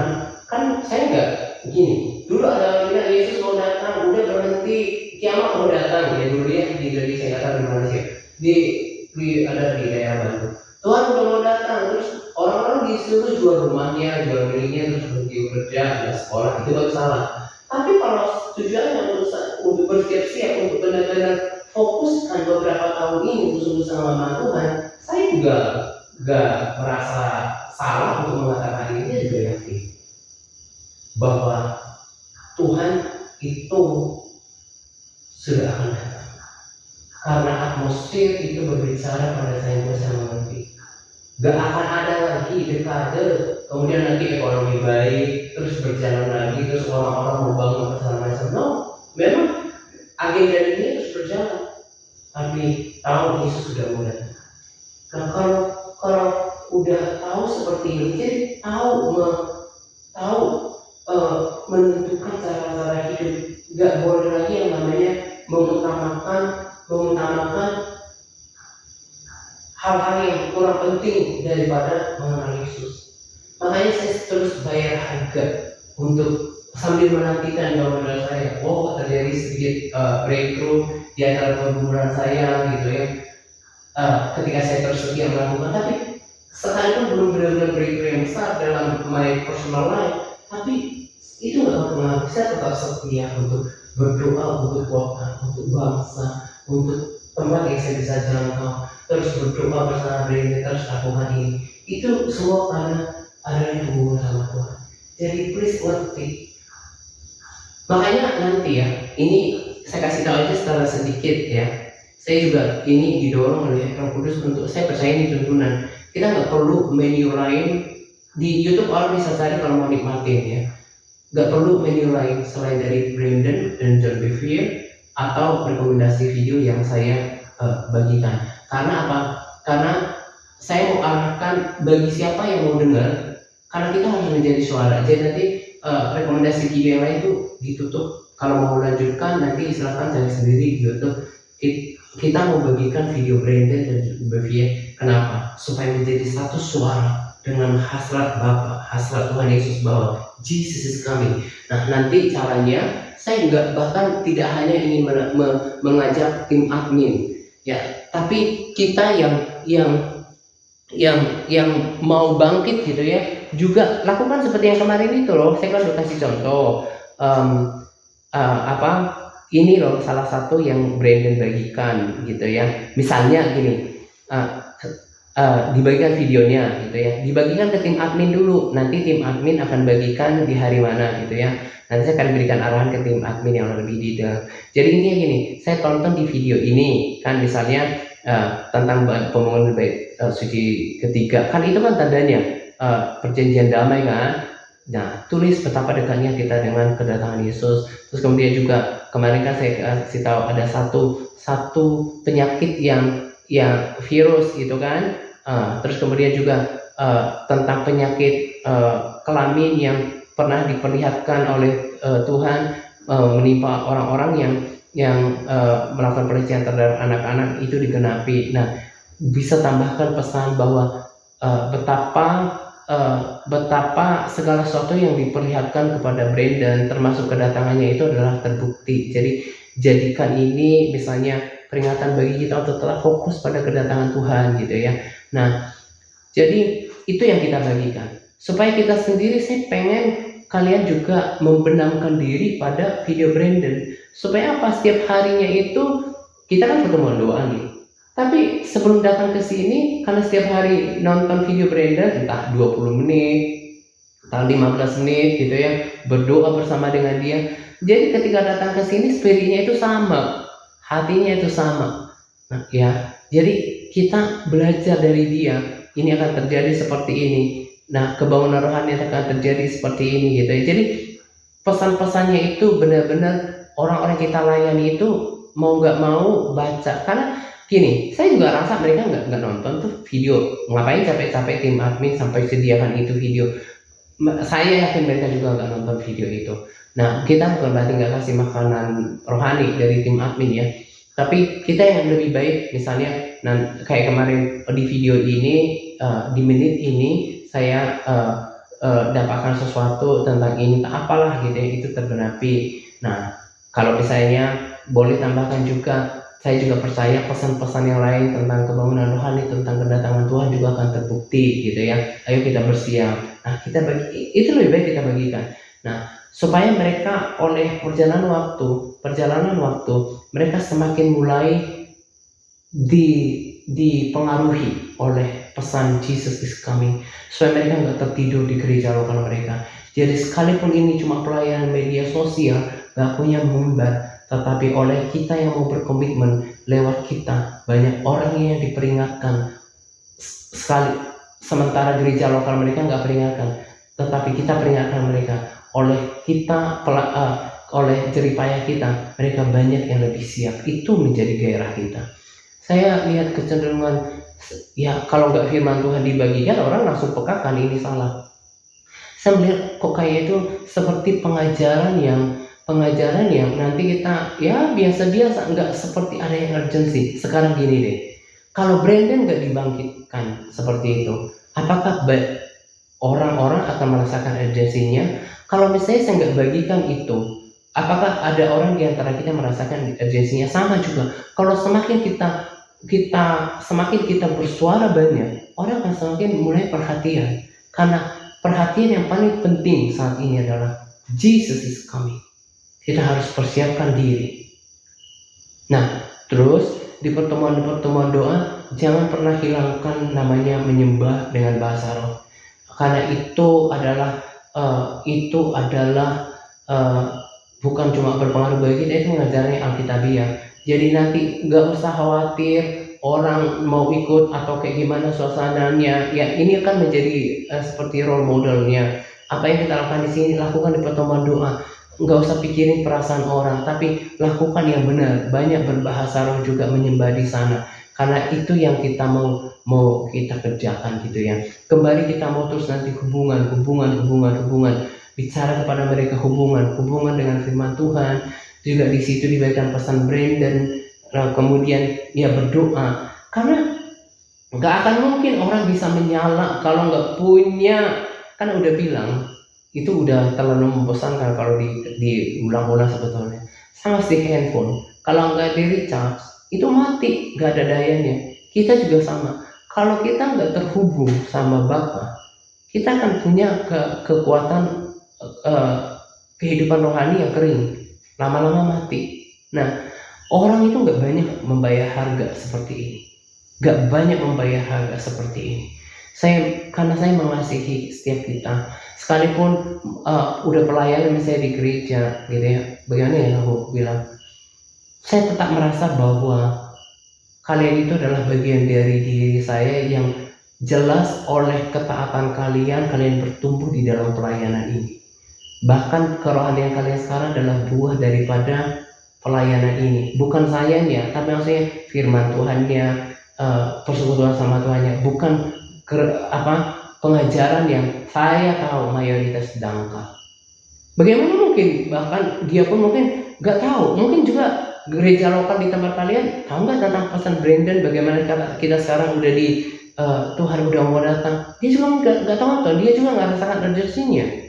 kan saya nggak begini. Dulu ada yang bilang Yesus mau datang, udah berhenti, kiamat mau datang. Ya dulu ya di Indonesia, kata di Malaysia, ada di daerah Bandung. Tuhan udah mau datang, terus orang-orang disuruh jual rumahnya, jual miliknya, terus berhenti kerja, ada sekolah, itu baru salah. Tapi kalau tujuannya untuk bersiap-siap untuk benar-benar fokuskan beberapa tahun ini bersungguh sama nama Tuhan, saya juga gak merasa salah untuk mengatakan ini. Saya juga yakin bahwa Tuhan itu sudah akan datang, karena atmosfer itu berbicara pada saya yang bisa mengerti. Gak akan ada lagi dekade kemudian nanti ekonomi baik terus berjalan lagi, terus orang-orang mau bangun apa segala macam. No, memang agenda ini terus berjalan, tapi tahu Yesus sudah mulai. Nah, kalau udah tahu seperti ini, jadi tahu menentukan cara-cara hidup. Gak boleh lagi yang namanya mengutamakan hal-hal yang kurang penting daripada mengenal Yesus. Makanya saya terus bayar harga untuk sambil menantikan jawaban saya. Terjadi sedikit breakthrough di antara pergumulan saya gitu ya. Ketika saya terus setia melakukan, tapi sekalipun belum benar-benar breakthrough yang besar dalam my personal life, tapi itu nggak berpengaruh. Saya tetap setia untuk berdoa untuk kota, untuk bangsa, untuk tempat yang saya bisa jangkau, terus berdoa bersama diri, terus lakukan ini. Itu semua karena adanya hubungan sama Tuhan. Jadi please ngerti. Makanya nanti ya, ini saya kasih tahu aja secara sedikit ya. Saya juga ini didorong oleh Roh Kudus untuk, saya percaya ini tuntunan. Kita nggak perlu menu lain di YouTube, orang bisa cari kalau mau nikmatin ya. Nggak perlu menu lain selain dari Brandon dan John Bevere atau rekomendasi video yang saya bagikan. Karena apa? Karena saya mau arahkan bagi siapa yang mau dengar, karena kita harus menjadi suara. Jadi nanti rekomendasi video yang lain itu ditutup. Kalau mau lanjutkan nanti silakan cari sendiri di YouTube. Kita mau bagikan video Brandon dan Bevere. Kenapa? Supaya menjadi satu suara dengan hasrat Bapa, hasrat Tuhan Yesus bahwa Jesus is coming. Nah, nanti caranya saya bahkan tidak hanya ingin mengajak tim admin ya, tapi kita yang mau bangkit gitu ya, juga lakukan seperti yang kemarin itu loh. Saya kan udah kasih contoh ini loh, salah satu yang Brandon bagikan gitu ya. Misalnya gini, dibagikan videonya gitu ya, dibagikan ke tim admin dulu, nanti tim admin akan bagikan di hari mana gitu ya. Nanti saya akan berikan arahan ke tim admin yang lebih detail. Jadi intinya gini, saya tonton di video ini kan misalnya tentang pembangunan bait suci ketiga, kan itu kan tandanya perjanjian damai kan. Nah, tulis betapa dekatnya kita dengan kedatangan Yesus. Terus kemudian juga kemarin kan saya kasih tahu ada satu penyakit yang virus gitu kan. Terus kemudian juga tentang penyakit kelamin yang pernah diperlihatkan oleh Tuhan menimpa orang-orang yang melakukan pelecehan terhadap anak-anak, itu digenapi. Nah, bisa tambahkan pesan bahwa betapa segala sesuatu yang diperlihatkan kepada Brandon termasuk kedatangannya itu adalah terbukti. Jadi jadikan ini misalnya peringatan bagi kita untuk tetap fokus pada kedatangan Tuhan gitu ya. Nah, jadi itu yang kita bagikan supaya kita sendiri, saya pengen kalian juga membenamkan diri pada video Brandon supaya apa, setiap harinya itu kita kan pertemuan doa nih. Tapi sebelum datang ke sini, karena setiap hari nonton video Brandon, entah 20 menit, entah 15 menit gitu ya, berdoa bersama dengan dia. Jadi ketika datang ke sini, spiritnya itu sama, hatinya itu sama. Nah, ya, jadi kita belajar dari dia, ini akan terjadi seperti ini. Nah, kebangunan rohani akan terjadi seperti ini gitu ya. Jadi pesan-pesannya itu benar-benar orang-orang kita layani itu mau nggak mau baca. Karena gini, saya juga rasa mereka nggak nonton tuh video. Ngapain capek-capek tim admin sampai sediakan itu video. Saya yakin mereka juga nggak nonton video itu. Nah, kita bukan berarti nggak kasih makanan rohani dari tim admin ya. Tapi kita yang lebih baik, misalnya kayak kemarin di video ini, di menit ini saya dapatkan sesuatu tentang ini, apalah gitu ya, itu tergenapi. Nah, kalau misalnya boleh tambahkan juga, saya juga percaya pesan-pesan yang lain tentang kebangunan rohani, tentang kedatangan Tuhan juga akan terbukti gitu ya. Ayo kita bersiap. Nah, itu lebih baik kita bagikan. Nah, supaya mereka oleh perjalanan waktu, mereka semakin mulai dipengaruhi oleh pesan Jesus is coming, supaya mereka nggak tertidur di gereja lokal mereka. Jadi sekalipun ini cuma pelayanan media sosial, nggak punya mimbar, tetapi oleh kita yang mau berkomitmen, lewat kita banyak orang yang diperingatkan. Sekali sementara gereja lokal mereka nggak peringatkan, tetapi kita peringatkan mereka. Oleh kita oleh jeripaya kita, mereka banyak yang lebih siap. Itu menjadi gairah kita. Saya lihat kecenderungan, ya kalau nggak firman Tuhan dibagikan, orang langsung pekakan ini salah. Saya melihat kok kayak itu seperti pengajaran yang nanti kita ya biasa-biasa, nggak seperti ada yang urgency. Sekarang gini deh, kalau Brandon nggak dibangkitkan seperti itu, apakah orang-orang akan merasakan urgensinya? Kalau misalnya saya nggak bagikan itu, apakah ada orang di antara kita merasakan urgensinya? Sama juga. Kalau semakin kita bersuara banyak, orang akan semakin mulai perhatian. Karena perhatian yang paling penting saat ini adalah Jesus is coming. Kita harus persiapkan diri. Nah, terus di pertemuan doa, jangan pernah hilangkan namanya menyembah dengan bahasa roh. Karena itu adalah bukan cuma berpengaruh bagi kita, itu mengajarnya Alkitabiah. Jadi nanti nggak usah khawatir orang mau ikut atau kayak gimana suasananya. Ya ini akan menjadi seperti role modelnya. Apa yang kita lakukan di sini, lakukan di pertemuan doa. Nggak usah pikirin perasaan orang, tapi lakukan yang benar. Banyak berbahasa roh juga menyembah di sana. Karena itu yang kita mau kita kerjakan gitu ya. Kembali kita mau terus nanti hubungan, bicara kepada mereka hubungan dengan firman Tuhan. Juga di situ diberikan pesan Brandon, kemudian dia berdoa. Karena nggak akan mungkin orang bisa menyala kalau nggak punya, kan udah bilang itu udah terlalu membosankan kalau diulang-ulang sebetulnya. Sama seperti handphone, kalau nggak di recharge itu mati, nggak ada dayanya. Kita juga sama, kalau kita nggak terhubung sama Bapa, kita akan punya kekuatan kehidupan rohani yang kering, lama-lama mati. Nah, orang itu nggak banyak membayar harga seperti ini, karena saya mengasihi setiap kita, sekalipun udah pelayanan misalnya di gereja gitu ya. Bagaimana ya aku bilang, saya tetap merasa bahwa kalian itu adalah bagian dari diri saya yang jelas oleh ketaatan kalian bertumbuh di dalam pelayanan ini. Bahkan kerohanian kalian sekarang adalah buah daripada pelayanan ini. Bukan sayanya, tapi maksudnya firman Tuhannya, persekutuan sama Tuhannya. Bukan pengajaran yang saya tahu mayoritas dangkal. Bagaimana mungkin, bahkan dia pun mungkin nggak tahu. Mungkin juga gereja lokal di tempat kalian tahu nggak tentang pesan Brandon, bagaimana kita sekarang udah di Tuhan udah mau datang. Dia juga nggak tahu, atau dia juga nggak rasakan urgensinya.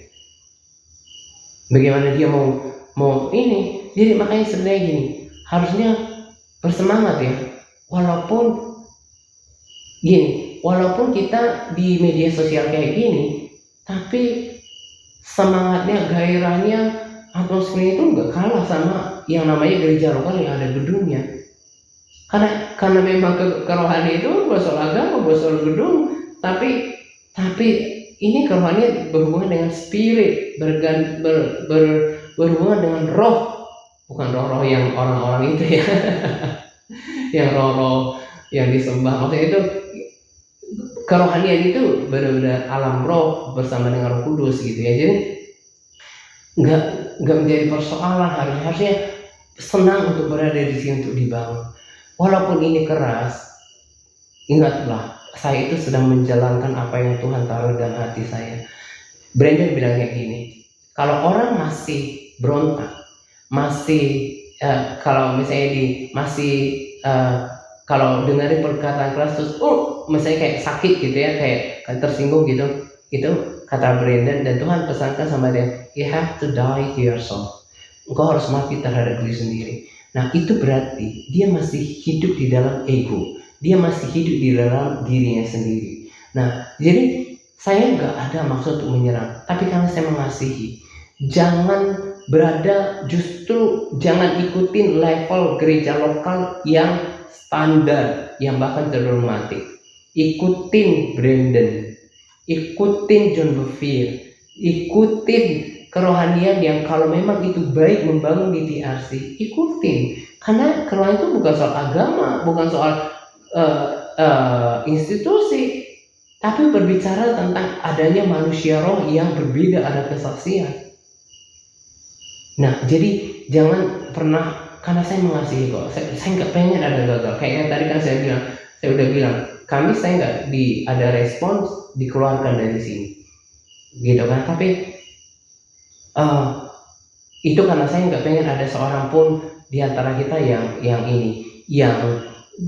Bagaimana dia mau ini. Jadi makanya sebenarnya gini, harusnya bersemangat ya. Walaupun kita di media sosial kayak gini, tapi semangatnya, gairahnya, atmosfernya itu nggak kalah sama yang namanya gereja lokal yang ada gedungnya. Karena memang kerohanian itu bukan soal agama, bukan soal gedung, tapi ini kerohanian berhubungan dengan spirit, berhubungan dengan roh, bukan roh yang orang-orang itu ya, yang roh yang disembah. Maksudnya itu kerohanian itu benar-benar alam roh bersama dengan Roh Kudus gitu ya. Jadi nggak menjadi persoalan, harusnya senang untuk berada di sini, untuk dibangun. Walaupun ini keras, ingatlah saya itu sedang menjalankan apa yang Tuhan taruh dalam hati saya. Brandon bilang kayak gini, kalau orang masih berontak, kalau misalnya kalau dengerin perkataan keras terus misalnya kayak sakit gitu ya, kayak tersinggung gitu, itu kata Brandon, dan Tuhan pesankan sama dia, you have to die to yourself. Engkau harus mati terhadap diri sendiri. Nah, itu berarti dia masih hidup di dalam ego, dia masih hidup di dalam dirinya sendiri. Nah, jadi saya nggak ada maksud untuk menyerang, tapi karena saya mengasihi, Jangan jangan ikutin level gereja lokal yang standar, yang bahkan terhormati. Ikutin Brandon, ikutin John Bevere, ikutin kerohanian yang kalau memang itu baik membangun di TRC, ikutin. Karena kerohanian itu bukan soal agama, bukan soal institusi, tapi berbicara tentang adanya manusia roh yang berbeda, ada kesaksian. Nah, jadi jangan pernah, karena saya mengasihi kok, saya nggak pengen ada gagal. Kayak tadi kan saya udah bilang, saya nggak ada respons, dikeluarkan dari sini, gitu kan. Tapi itu karena saya nggak pengen ada seorang pun di antara kita yang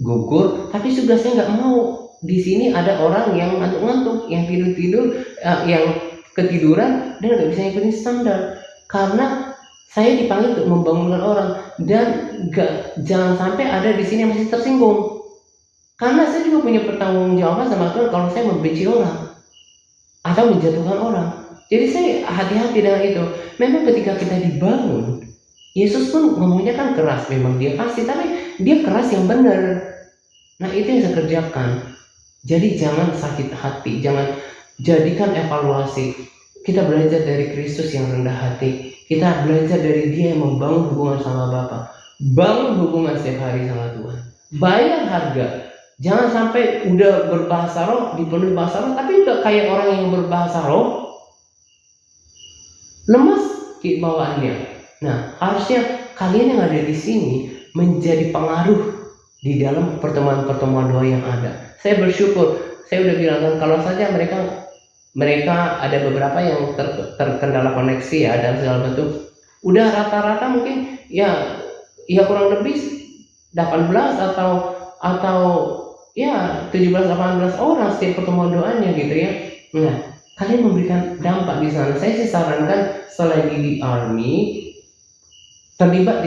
gugur. Tapi sudah saya nggak mau di sini ada orang yang ngantuk-ngantuk, yang tidur-tidur, yang ketiduran dan nggak bisa ngikutin standar. Karena saya dipanggil untuk membangunkan orang, dan jangan sampai ada di sini yang masih tersinggung. Karena saya juga punya pertanggungjawaban sama Tuhan kalau saya membenci orang atau menjatuhkan orang. Jadi saya hati-hati dengan itu. Memang ketika kita dibangun, Yesus pun ngomongnya kan keras, memang dia kasih, tapi dia keras yang benar. Nah, itu yang saya kerjakan. Jadi jangan sakit hati, jangan jadikan evaluasi. Kita belajar dari Kristus yang rendah hati. Kita belajar dari dia yang membangun hubungan sama Bapa. Bangun hubungan setiap hari sama Tuhan. Bayar harga. Jangan sampai udah berbahasa roh, dipenuhi bahasa roh, tapi udah kayak orang yang berbahasa roh, lemas bawaannya. Nah, harusnya kalian yang ada di sini menjadi pengaruh di dalam pertemuan-pertemuan doa yang ada. Saya bersyukur, saya udah bilang kan, kalau saja mereka ada beberapa yang terkendala koneksi ya dan segala bentuk, udah rata-rata mungkin ya kurang lebih 18 atau ya 17-18 orang setiap pertemuan doanya gitu ya. Nah, kalian memberikan dampak di sana. Saya sih sarankan selain di army, terlibat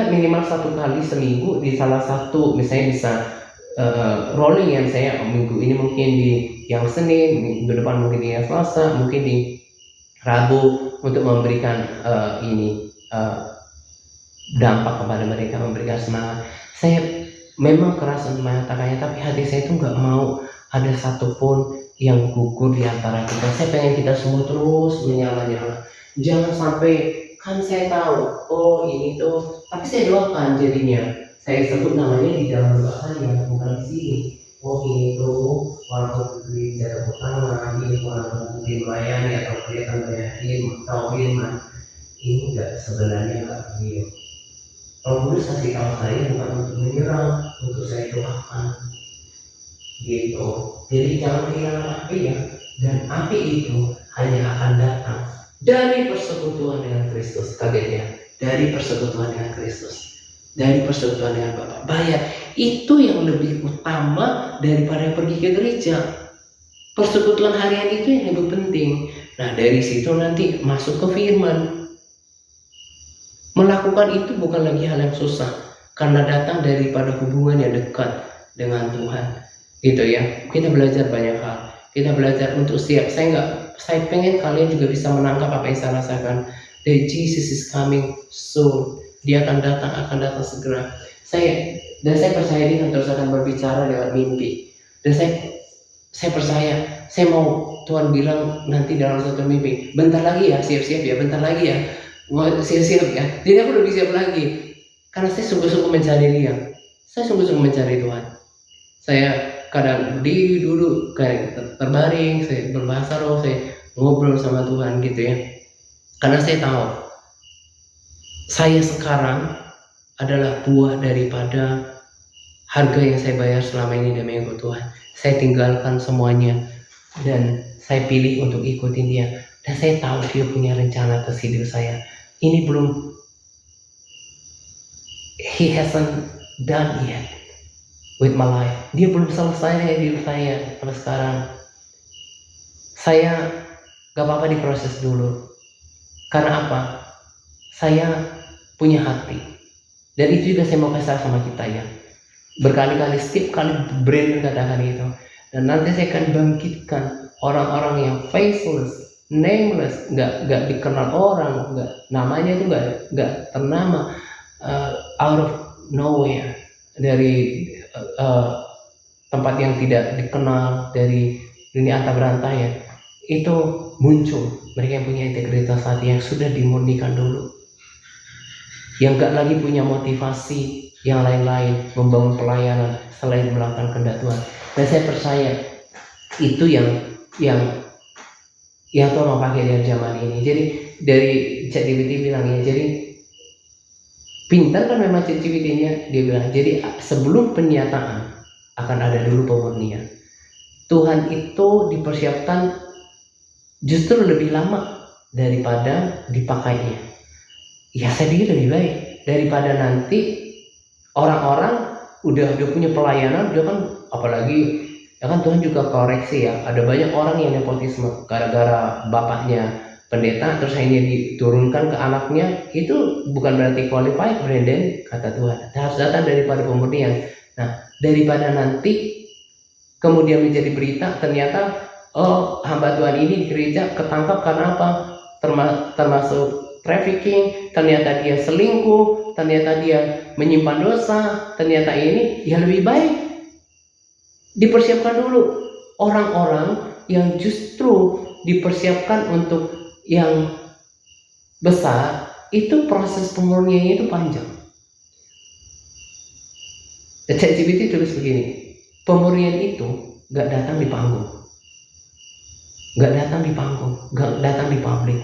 minimal 1 kali seminggu di salah satu, misalnya bisa rolling yang saya minggu ini mungkin di yang Senin, minggu depan mungkin di yang Selasa, mungkin di Rabu, untuk memberikan dampak kepada mereka, memberikan semangat. Saya memang keras untuk mengatakannya, tapi hati saya itu nggak mau ada satupun yang gugur di antara kita. Saya pengen kita semua terus menyala-nyala. Jangan sampai, kan saya tahu ini tuh, tapi saya doakan jadinya saya sebut namanya di dalam doa saya, bukan di sini. Ini tuh walaupun di jalan utama, ini walaupun di melayani atau kelihatan firman, ini sebenarnya nggak real. Kalau Kudus kasih tahu saya bukan untuk menyerang, untuk saya doakan, gitu. Jadi jangan kehilangan api ya, dan api itu hanya akan datang dari persekutuan dengan Kristus. Kagetnya, dari persekutuan dengan Kristus, dari persekutuan dengan Bapa. Bayar itu yang lebih utama daripada pergi ke gereja. Persekutuan harian itu yang lebih penting. Nah, dari situ nanti masuk ke firman. Melakukan itu bukan lagi hal yang susah, karena datang daripada hubungan yang dekat dengan Tuhan, gitu ya. Kita belajar banyak hal. Kita belajar untuk siap. Saya pengen kalian juga bisa menangkap apa yang saya rasakan. That Jesus is coming soon. Dia akan datang segera. Saya percaya dia terus akan berbicara lewat mimpi. Dan saya percaya, saya mau Tuhan bilang nanti dalam satu mimpi, bentar lagi ya, siap-siap ya, bentar lagi ya, mau siap-siap ya. Jadi aku udah siap lagi, karena saya sungguh-sungguh mencari dia. Saya sungguh-sungguh mencari Tuhan. Saya kadang berdiri dulu, kayak terbaring, saya berbahasa roh, saya ngobrol sama Tuhan gitu ya. Karena saya tahu saya sekarang adalah buah daripada harga yang saya bayar selama ini demi ikut Tuhan. Saya tinggalkan semuanya dan saya pilih untuk ikutin dia. Dan saya tahu dia punya rencana atas hidup saya. Ini belum, he hasn't done yet with my life. Dia belum selesai dengan hidup saya pada sekarang. Saya gak apa-apa diproses dulu. Karena apa? Saya punya hati. Dan itu juga saya mau kasih sama kita ya. Berkali-kali, setiap kali Brandon katakan itu. Dan nanti saya akan bangkitkan orang-orang yang faithless, nameless, nggak dikenal orang, nggak namanya itu nggak ternama, out of nowhere, dari tempat yang tidak dikenal, dari dunia antah berantah itu muncul mereka yang punya integritas hati yang sudah dimurnikan dulu, yang nggak lagi punya motivasi yang lain-lain membangun pelayanan selain melakukan kehendak Tuhan. Dan saya percaya itu yang Tuhan mau pakai dari zaman ini. Jadi dari ChatGPT bilang jadi pintar kan memang ChatGPT-nya, dia bilang jadi sebelum penyataan akan ada dulu pemurnian. Tuhan itu dipersiapkan justru lebih lama daripada dipakainya. Ya saya pikir lebih baik daripada nanti orang-orang udah punya pelayanan, dia kan apalagi ya kan Tuhan juga koreksi ya, ada banyak orang yang nepotisme gara-gara bapaknya pendeta terus akhirnya diturunkan ke anaknya, itu bukan berarti qualified, Brandon, kata Tuhan harus datang daripada pemurnian. Nah daripada nanti kemudian menjadi berita ternyata hamba Tuhan ini di gereja ketangkap karena apa, termasuk trafficking, ternyata dia selingkuh, ternyata dia menyimpan dosa, ternyata ini, ya lebih baik dipersiapkan dulu orang-orang yang justru dipersiapkan untuk yang besar. Itu proses pemurniannya itu panjang. ChatGPT tulis begini, pemurnian itu gak datang di panggung, gak datang di panggung, gak datang di publik,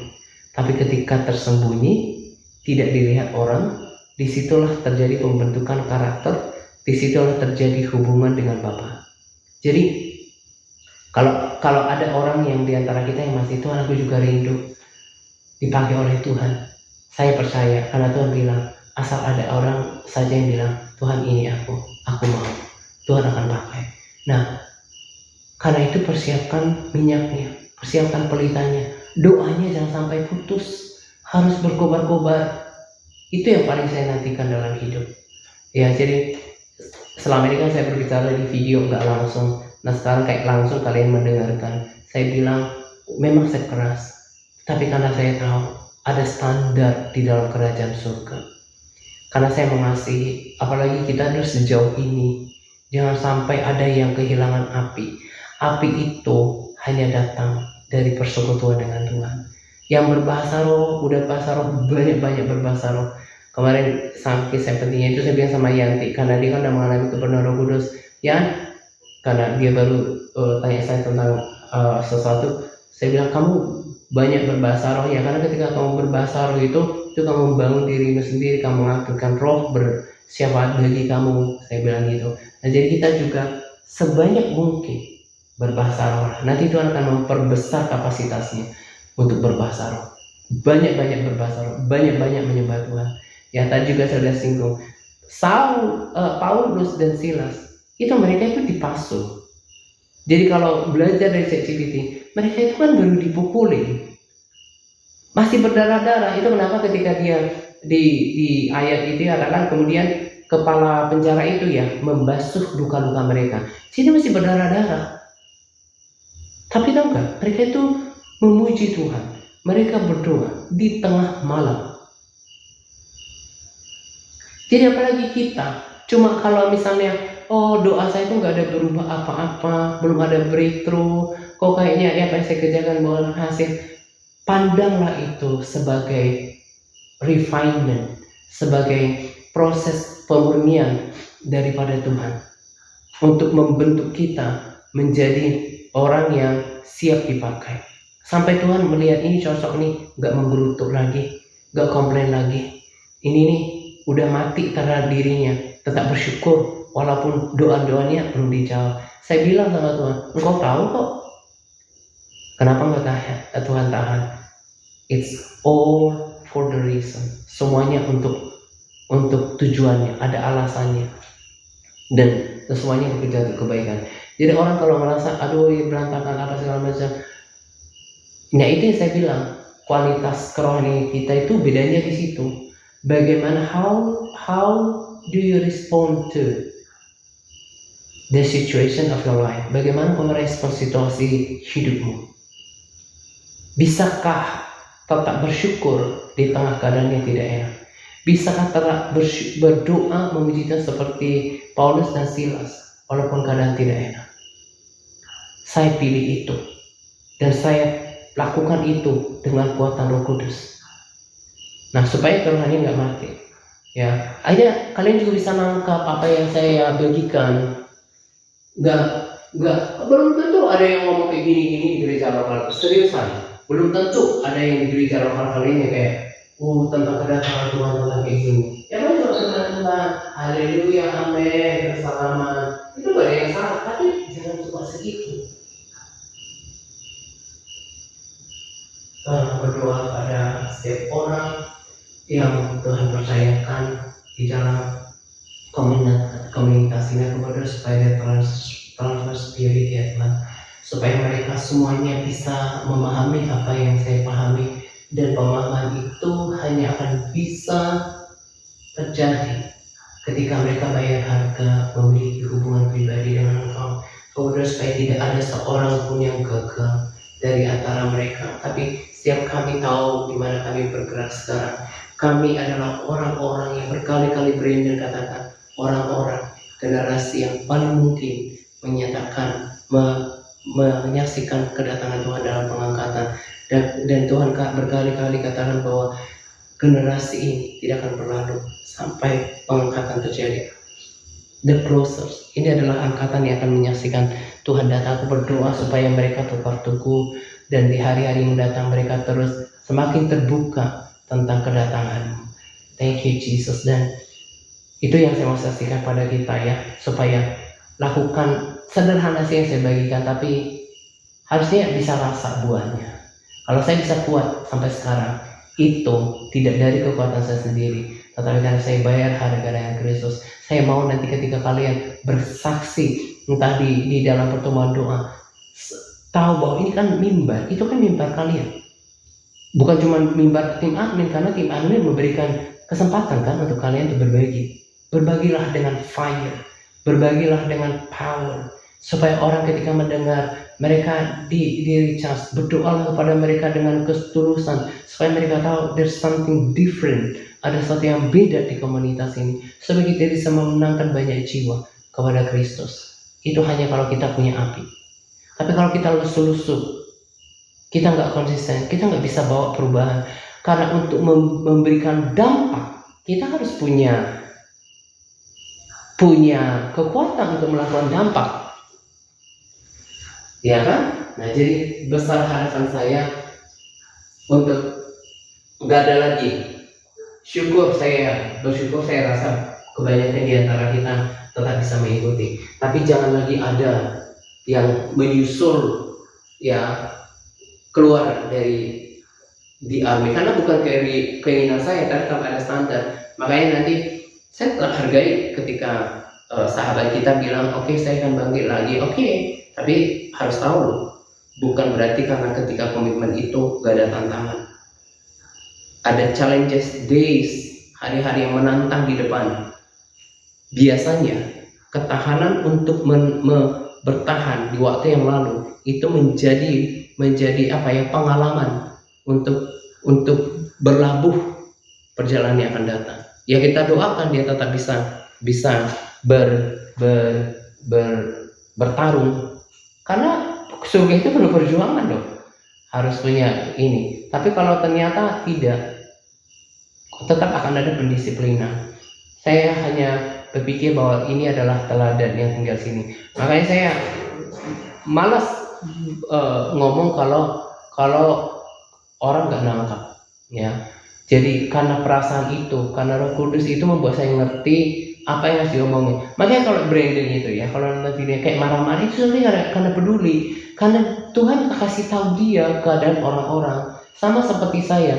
tapi ketika tersembunyi, tidak dilihat orang, disitulah terjadi pembentukan karakter, disitulah terjadi hubungan dengan Bapa. Jadi kalau ada orang yang diantara kita yang masih Tuhan, aku juga rindu dipakai oleh Tuhan. Saya percaya karena Tuhan bilang asal ada orang saja yang bilang Tuhan ini aku mau, Tuhan akan pakai. Nah karena itu persiapkan minyaknya, persiapkan pelitanya, doanya jangan sampai putus, harus berkobar-kobar. Itu yang paling saya nantikan dalam hidup. Ya jadi selama ini kan saya berbicara di video nggak langsung. Nah sekarang kayak langsung kalian mendengarkan. Saya bilang memang saya keras, tapi karena saya tahu ada standar di dalam kerajaan surga. Karena saya mengasihi, apalagi kita harus sejauh ini, jangan sampai ada yang kehilangan api. Api itu hanya datang dari persekutuan dengan Tuhan. Yang berbahasa roh, udah bahasa roh, banyak-banyak berbahasa roh. Kemarin saking saya pentingnya itu saya bilang sama Yanti, karena dia kan udah mengalami kepenuhan Roh Kudus. Yan, karena dia baru tanya saya tentang sesuatu, saya bilang kamu banyak berbahasa roh ya, karena ketika kamu berbahasa roh itu kamu membangun dirimu sendiri, kamu mengaktifkan roh bersyafaat bagi kamu, saya bilang gitu. Nah jadi kita juga sebanyak mungkin berbahasa roh. Nanti Tuhan akan memperbesar kapasitasnya untuk berbahasa roh. Banyak-banyak berbahasa roh, banyak-banyak menyembah Tuhan. Ya tadi juga saya sudah singgung, Paulus dan Silas itu mereka itu dipasuh. Jadi kalau belajar dari ChatGPT, mereka itu kan baru dipukulin, masih berdarah-darah. Itu kenapa ketika dia di ayat itu katakan kemudian kepala penjara itu ya membasuh luka-luka mereka. Sini masih berdarah-darah. Tapi tahu nggak, mereka itu memuji Tuhan. Mereka berdoa di tengah malam. Jadi apalagi kita, cuma kalau misalnya doa saya itu nggak ada berubah apa-apa, belum ada breakthrough, kok kayaknya apa yang saya kerjakan belum hasil. Pandanglah itu sebagai refinement, sebagai proses pemurnian daripada Tuhan untuk membentuk kita menjadi orang yang siap dipakai. Sampai Tuhan melihat ini cocok nih, nggak menggerutuk lagi, nggak komplain lagi. Ini nih udah mati terhadap dirinya, tetap bersyukur walaupun doa-doanya belum dijawab. Saya bilang sama Tuhan, engkau tahu kok kenapa enggak Tuhan tahan. It's all for the reason. Semuanya untuk tujuannya, ada alasannya, dan semuanya bekerja untuk kebaikan. Jadi orang kalau merasa aduh ya berantakan apa segala macam, nah itu yang saya bilang, kualitas kerohanian kita itu bedanya di situ. Bagaimana how do you respond to the situation of your life? Bagaimana kamu merespon situasi hidupmu? Bisakah tetap bersyukur di tengah keadaan yang tidak enak? Bisakah tetap berdoa memuji Tuhan seperti Paulus dan Silas walaupun keadaan tidak enak? Saya pilih itu dan saya lakukan itu dengan kuatan Roh Kudus. Nah, supaya kerohanian nggak mati. Ya, akhirnya kalian juga bisa nangkap apa yang saya bagikan. Nggak, belum tentu ada yang ngomong kayak gini-gini di gereja lokal. Seriusan, belum tentu ada yang di gereja lokal kali ini kayak tentang kedatangan Tuhan tentang kayak gini. Ya kan cuma tentang haleluya, amin, keselamatan. Itu gak ada yang salah, tapi jangan cuma segitu. Berdoa pada setiap orang yang Tuhan percayakan di dalam komunitas ini kepada supaya dia transfer spirit ya Tuhan, supaya mereka semuanya bisa memahami apa yang saya pahami, dan pemahaman itu hanya akan bisa terjadi ketika mereka bayar harga memiliki hubungan pribadi dengan Engkau. Kemudian supaya tidak ada seorang pun yang gagal dari antara mereka, tapi setiap kami tahu di mana kami bergerak sekarang. Kami adalah orang-orang yang berkali-kali Brandon katakan, orang-orang generasi yang paling mungkin menyatakan menyaksikan kedatangan Tuhan dalam pengangkatan, dan Tuhan berkali-kali katakan bahwa generasi ini tidak akan berlalu sampai pengangkatan terjadi. The closers, ini adalah angkatan yang akan menyaksikan Tuhan datang. Aku berdoa supaya mereka tetap teguh dan di hari-hari mendatang mereka terus semakin terbuka tentang kedatangan-Mu. Thank you Jesus. Dan itu yang saya mau saksikan pada kita ya, supaya lakukan sederhana sih yang saya bagikan, tapi harusnya bisa rasa buahnya. Kalau saya bisa kuat sampai sekarang, itu tidak dari kekuatan saya sendiri, tetapi karena saya bayar harga dengan Kristus. Saya mau nanti ketika kalian bersaksi entah di dalam pertemuan doa, tahu bahwa ini kan mimbar, itu kan mimbar kalian, bukan cuma mimbar tim admin, karena tim admin memberikan kesempatan kan untuk kalian untuk berbagi. Berbagilah dengan fire, berbagilah dengan power, supaya orang ketika mendengar mereka di recharge. Berdoalah kepada mereka dengan ketulusan, supaya mereka tahu there's something different, ada sesuatu yang beda di komunitas ini, supaya kita bisa memenangkan banyak jiwa kepada Kristus. Itu hanya kalau kita punya api. Tapi kalau kita lusuh-lusuh, kita nggak konsisten, kita nggak bisa bawa perubahan. Karena untuk memberikan dampak, kita harus punya kekuatan untuk melakukan dampak, ya kan? Nah, jadi besar harapan saya untuk nggak ada lagi bersyukur saya rasa kebanyakan di antara kita tetap bisa mengikuti, tapi jangan lagi ada yang menyusul ya keluar dari di army, karena bukan keinginan saya, tapi kalau ada standar. Makanya nanti saya tetap hargai ketika sahabat kita bilang oke, saya akan bangkit lagi, oke, tapi harus tahu bukan berarti karena ketika komitmen itu gak ada tantangan. Ada challenges days, hari-hari yang menantang di depan. Biasanya ketahanan untuk bertahan di waktu yang lalu itu menjadi pengalaman untuk berlabuh perjalanan yang akan datang. Ya kita doakan dia tetap bisa bertarung, karena surga itu perlu perjuangan dong, harus punya ini. Tapi kalau ternyata tidak, tetap akan ada pendisiplinan. Saya hanya berpikir bahwa ini adalah teladan yang tinggal sini. Makanya saya malas ngomong kalau orang nggak nangkap ya. Jadi karena perasaan itu, karena Roh Kudus itu membuat saya ngerti apa yang harus diomongin. Makanya kalau Brandon itu ya, kalau nanti dia kayak marah-marah itu sebenarnya karena peduli, karena Tuhan kasih tahu dia keadaan orang-orang. Sama seperti saya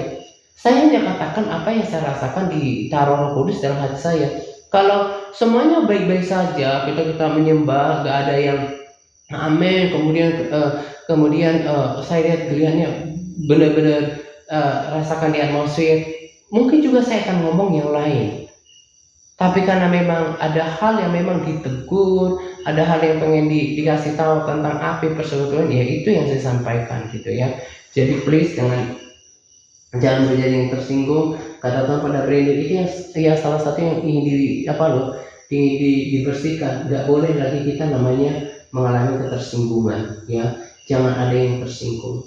hanya katakan apa yang saya rasakan ditaruh Roh Kudus dalam hati saya. Kalau semuanya baik-baik saja, kita menyembah, gak ada yang amin, kemudian saya lihat geliatnya benar-benar rasakan di atmosfer, mungkin juga saya akan ngomong yang lain. Tapi karena memang ada hal yang memang ditegur, ada hal yang pengen dikasih tahu tentang api persekutuan, ya itu yang saya sampaikan gitu ya. Jadi please jangan menjadi yang tersinggung. Kata Tuhan pada Brandon itu yang salah satu yang ingin dibersihkan. Nggak boleh lagi kita namanya mengalami ketersinggungan ya. Jangan ada yang tersinggung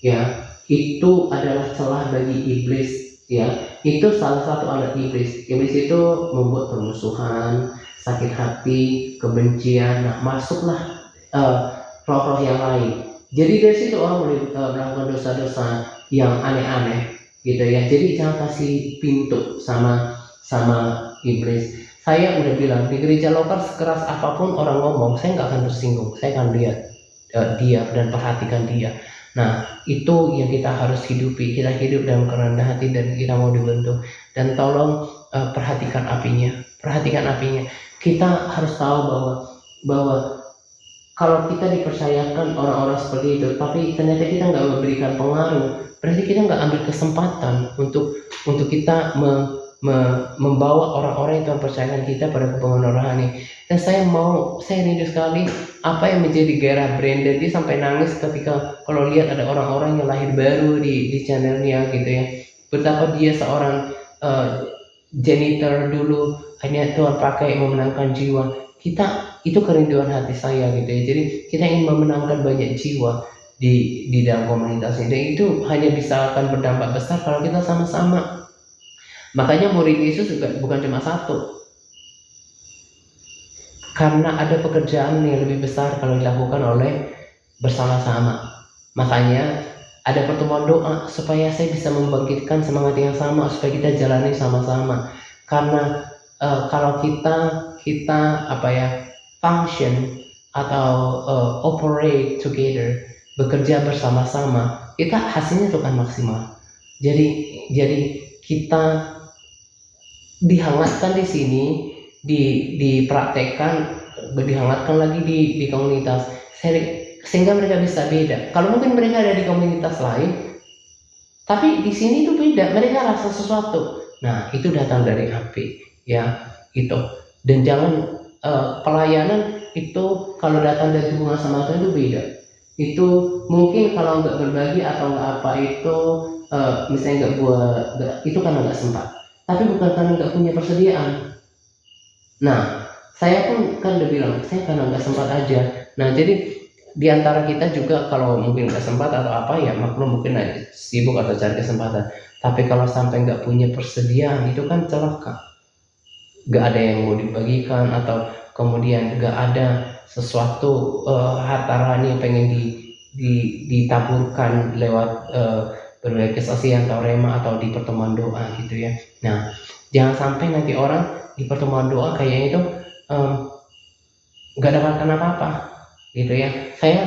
ya. Itu adalah celah bagi iblis ya. Itu salah satu alat iblis. Iblis itu membuat permusuhan, sakit hati, kebencian. Nah, masuklah roh-roh yang lain. Jadi dari situ orang boleh melakukan dosa-dosa yang aneh-aneh gitu ya. Jadi jangan kasih pintu sama iblis. Saya udah bilang di gereja lokal sekeras apapun orang ngomong, saya nggak akan tersinggung. Saya akan lihat dia dan perhatikan dia. Nah, itu yang kita harus hidupi. Kita hidup dalam kerendahan hati dan kita mau dibentuk. Dan tolong perhatikan apinya. Perhatikan apinya. Kita harus tahu bahwa kalau kita dipercayakan orang-orang seperti itu, tapi ternyata kita nggak memberikan pengaruh, berarti kita nggak ambil kesempatan untuk kita membawa orang-orang yang Tuhan percayakan kita pada kebangunan rohani. Dan saya rindu sekali apa yang menjadi gairah Brandon. Dia sampai nangis ketika kalau lihat ada orang-orang yang lahir baru di channelnya gitu ya. Betapa dia seorang janitor dulu hanya Tuhan pakai memenangkan jiwa. Itu kerinduan hati saya gitu ya. Jadi kita ingin memenangkan banyak jiwa di dalam komunitas ini. Dan itu hanya bisa akan berdampak besar kalau kita sama-sama. Makanya murid Yesus juga bukan cuma satu. Karena ada pekerjaan yang lebih besar kalau dilakukan oleh bersama-sama. Makanya ada pertemuan doa supaya saya bisa membangkitkan semangat yang sama, supaya kita jalani sama-sama. Karena kalau kita function atau operate together, bekerja bersama-sama, kita hasilnya itu akan maksimal. Jadi kita dihangatkan di sini, dipraktekkan, dihangatkan lagi di komunitas, sehingga mereka bisa beda. Kalau mungkin mereka ada di komunitas lain, tapi di sini itu beda, mereka rasa sesuatu. Nah, itu datang dari api, ya itu. Dan jangan pelayanan itu kalau datang dari hubungan sama Tuhan itu beda. Itu mungkin kalau nggak berbagi atau nggak apa itu misalnya itu karena nggak sempat. Tapi bukan karena nggak punya persediaan. Nah, saya pun kan udah bilang saya karena nggak sempat aja. Nah, jadi di antara kita juga kalau mungkin nggak sempat atau apa ya maklum, mungkin sibuk atau cari kesempatan. Tapi kalau sampai nggak punya persediaan itu kan celaka. Nggak ada yang mau dibagikan atau kemudian nggak ada sesuatu harta rohani yang pengen ditaburkan lewat berbagai kesaksian atau rema atau di pertemuan doa gitu ya. Nah, jangan sampai nanti orang di pertemuan doa kayaknya itu nggak dapatkan apa-apa gitu ya. Saya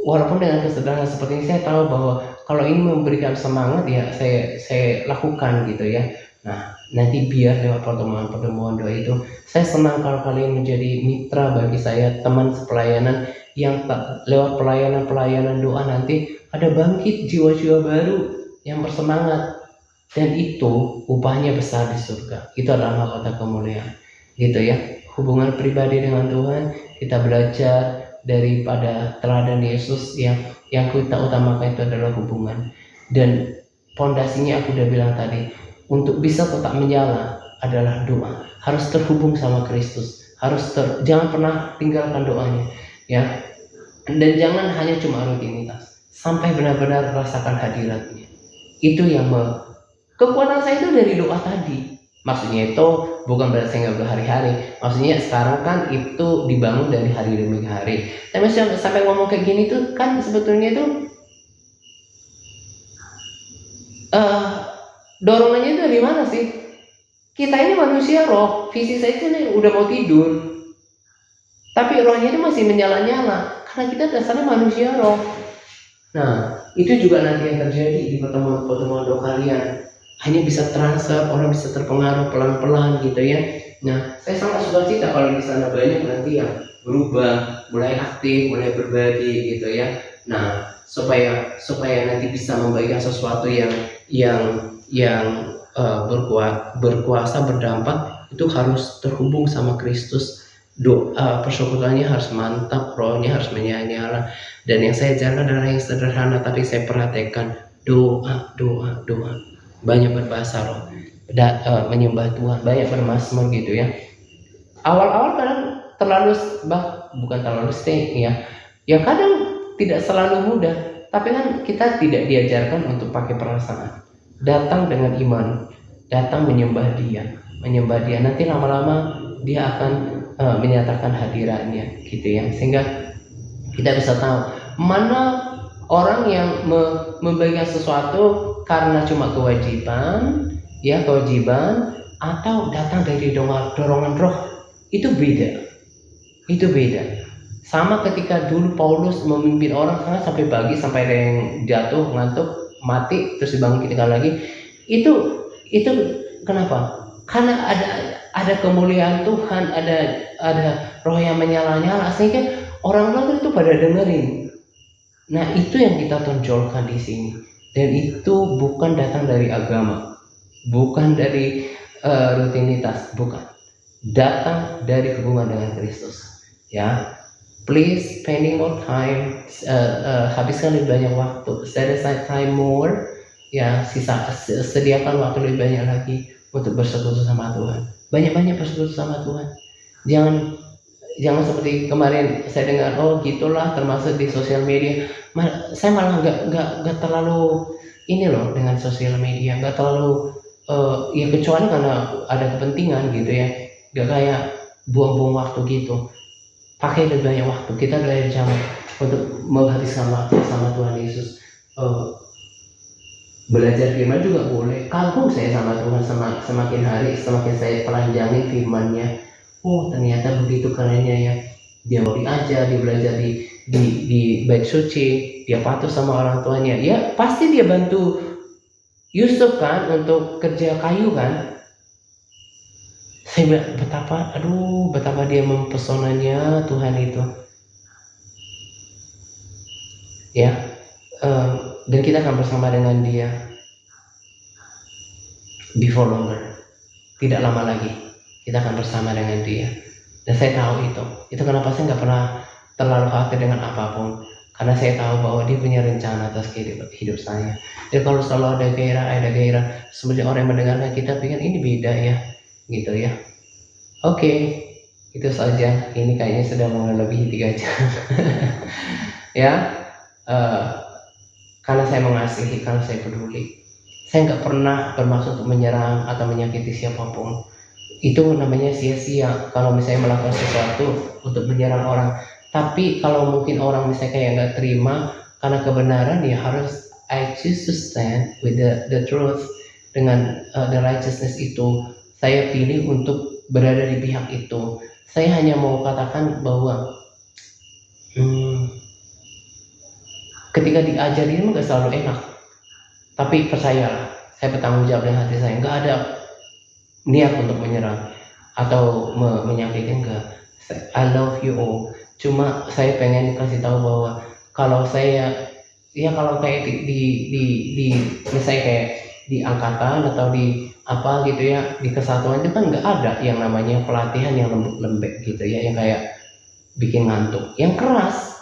walaupun dengan kesederhanaan seperti ini, saya tahu bahwa kalau ini memberikan semangat ya saya lakukan gitu ya. Nah, nanti biar lewat pertemuan doa itu, saya senang kalau kalian menjadi mitra bagi saya, teman sepelayanan yang lewat pelayanan doa nanti ada bangkit jiwa-jiwa baru yang bersemangat, dan itu upahnya besar di surga. Itu adalah mahkota kemuliaan gitu ya. Hubungan pribadi dengan Tuhan, kita belajar daripada teladan Yesus yang kita utamakan itu adalah hubungan. Dan pondasinya aku udah bilang tadi, untuk bisa tetap menyala adalah doa. Harus terhubung sama Kristus, jangan pernah tinggalkan doanya ya. Dan jangan hanya cuma rutinitas, sampai benar-benar rasakan hadiratnya. Itu yang kekuatan saya itu dari doa tadi. Maksudnya itu bukan berarti saya nggak berhari-hari. Maksudnya sekarang kan itu dibangun dari hari demi hari. Tapi sampai ngomong kayak gini tuh kan sebetulnya itu dorongannya itu dari mana sih? Kita ini manusia roh, fisik saya ini udah mau tidur, tapi rohnya itu masih menyala-nyala karena kita dasarnya manusia roh. Nah, itu juga nanti yang terjadi di pertemuan doa kalian. Hanya bisa transfer, orang bisa terpengaruh pelan-pelan gitu ya. Nah, saya sangat suka cita kalau di sana banyak nanti yang berubah, mulai aktif, mulai berbagi gitu ya. Nah, supaya nanti bisa membagikan sesuatu yang berkuasa, berdampak itu harus terhubung sama Kristus. Doa persekutuannya harus mantap, rohnya harus menyala. Dan yang saya ajarkan adalah yang sederhana, tapi saya perhatikan doa. Banyak berbahasa roh, menyembah Tuhan, banyak bermazmur gitu ya. Awal-awal kadang bukan terlalu stay ya. Ya kadang tidak selalu mudah, tapi kan kita tidak diajarkan untuk pakai perasaan. Datang dengan iman, datang menyembah Dia. Nanti lama-lama Dia akan menyatakan hadirannya gitu ya, sehingga kita bisa tahu mana orang yang membagikan sesuatu karena cuma kewajiban atau datang dari dorongan roh. Itu beda. Sama ketika dulu Paulus memimpin orang sampai pagi, sampai ada yang jatuh ngantuk mati terus dibangunkan lagi. Itu kenapa? Karena ada kemuliaan Tuhan, ada roh yang menyala-nyala, sehingga orang-orang itu pada dengerin. Nah, itu yang kita tonjolkan di sini. Dan itu bukan datang dari agama, bukan dari rutinitas, bukan. Datang dari hubungan dengan Kristus. Ya, please spending more time, habiskan lebih banyak waktu, set aside time more. Ya, sediakan waktu lebih banyak lagi untuk bersekutu sama Tuhan. Banyak-banyak bersekutu sama Tuhan. Jangan seperti kemarin saya dengar, gitulah, termasuk di sosial media. Saya malah nggak terlalu ini loh dengan sosial media, nggak terlalu ya kecuali karena ada kepentingan gitu ya. Nggak kayak buang-buang waktu gitu. Pakai lebih banyak waktu. Kita belajar jam untuk menghabiskan waktu sama Tuhan Yesus. Belajar firman juga boleh. Kagum saya sama Tuhan, semakin hari semakin saya pelanjangin firman-Nya. Ternyata begitu kerennya ya. Dia mau diajar, dia belajar di bait suci, dia patuh sama orang tuanya. Ya pasti dia bantu Yusuf kan untuk kerja kayu kan. Saya bilang betapa dia mempesonanya Tuhan itu. Ya, dan kita akan bersama dengan Dia before longer. Tidak lama lagi kita akan bersama dengan Dia. Dan saya tahu itu kenapa saya nggak pernah terlalu khawatir dengan apapun, karena saya tahu bahwa Dia punya rencana atas hidup saya. Dan kalau selalu ada gairah, sebenarnya orang yang mendengarkan kita pikir ini beda ya, gitu ya. Oke, itu saja. Ini kayaknya sudah melebihi 3 jam. Ya, karena saya mengasihi, karena saya peduli. Saya nggak pernah bermaksud untuk menyerang atau menyakiti siapapun. Itu namanya sia-sia kalau misalnya melakukan sesuatu untuk menyerang orang. Tapi kalau mungkin orang misalnya kayak nggak terima karena kebenaran, ya harus I choose to stand with the truth. Dengan the righteousness itu, saya pilih untuk berada di pihak itu. Saya hanya mau katakan bahwa ketika diajar ini nggak selalu enak. Tapi percayalah, saya bertanggung jawab dengan hati saya. Nggak ada niat untuk menyerang atau menyakiti, enggak. I love you all. Cuma saya pengen kasih tahu bahwa kalau saya kalau kayak di misalnya kayak di angkatan atau di apa gitu ya, di kesatuan itu kan nggak ada yang namanya pelatihan yang lembek gitu ya, yang kayak bikin ngantuk, yang keras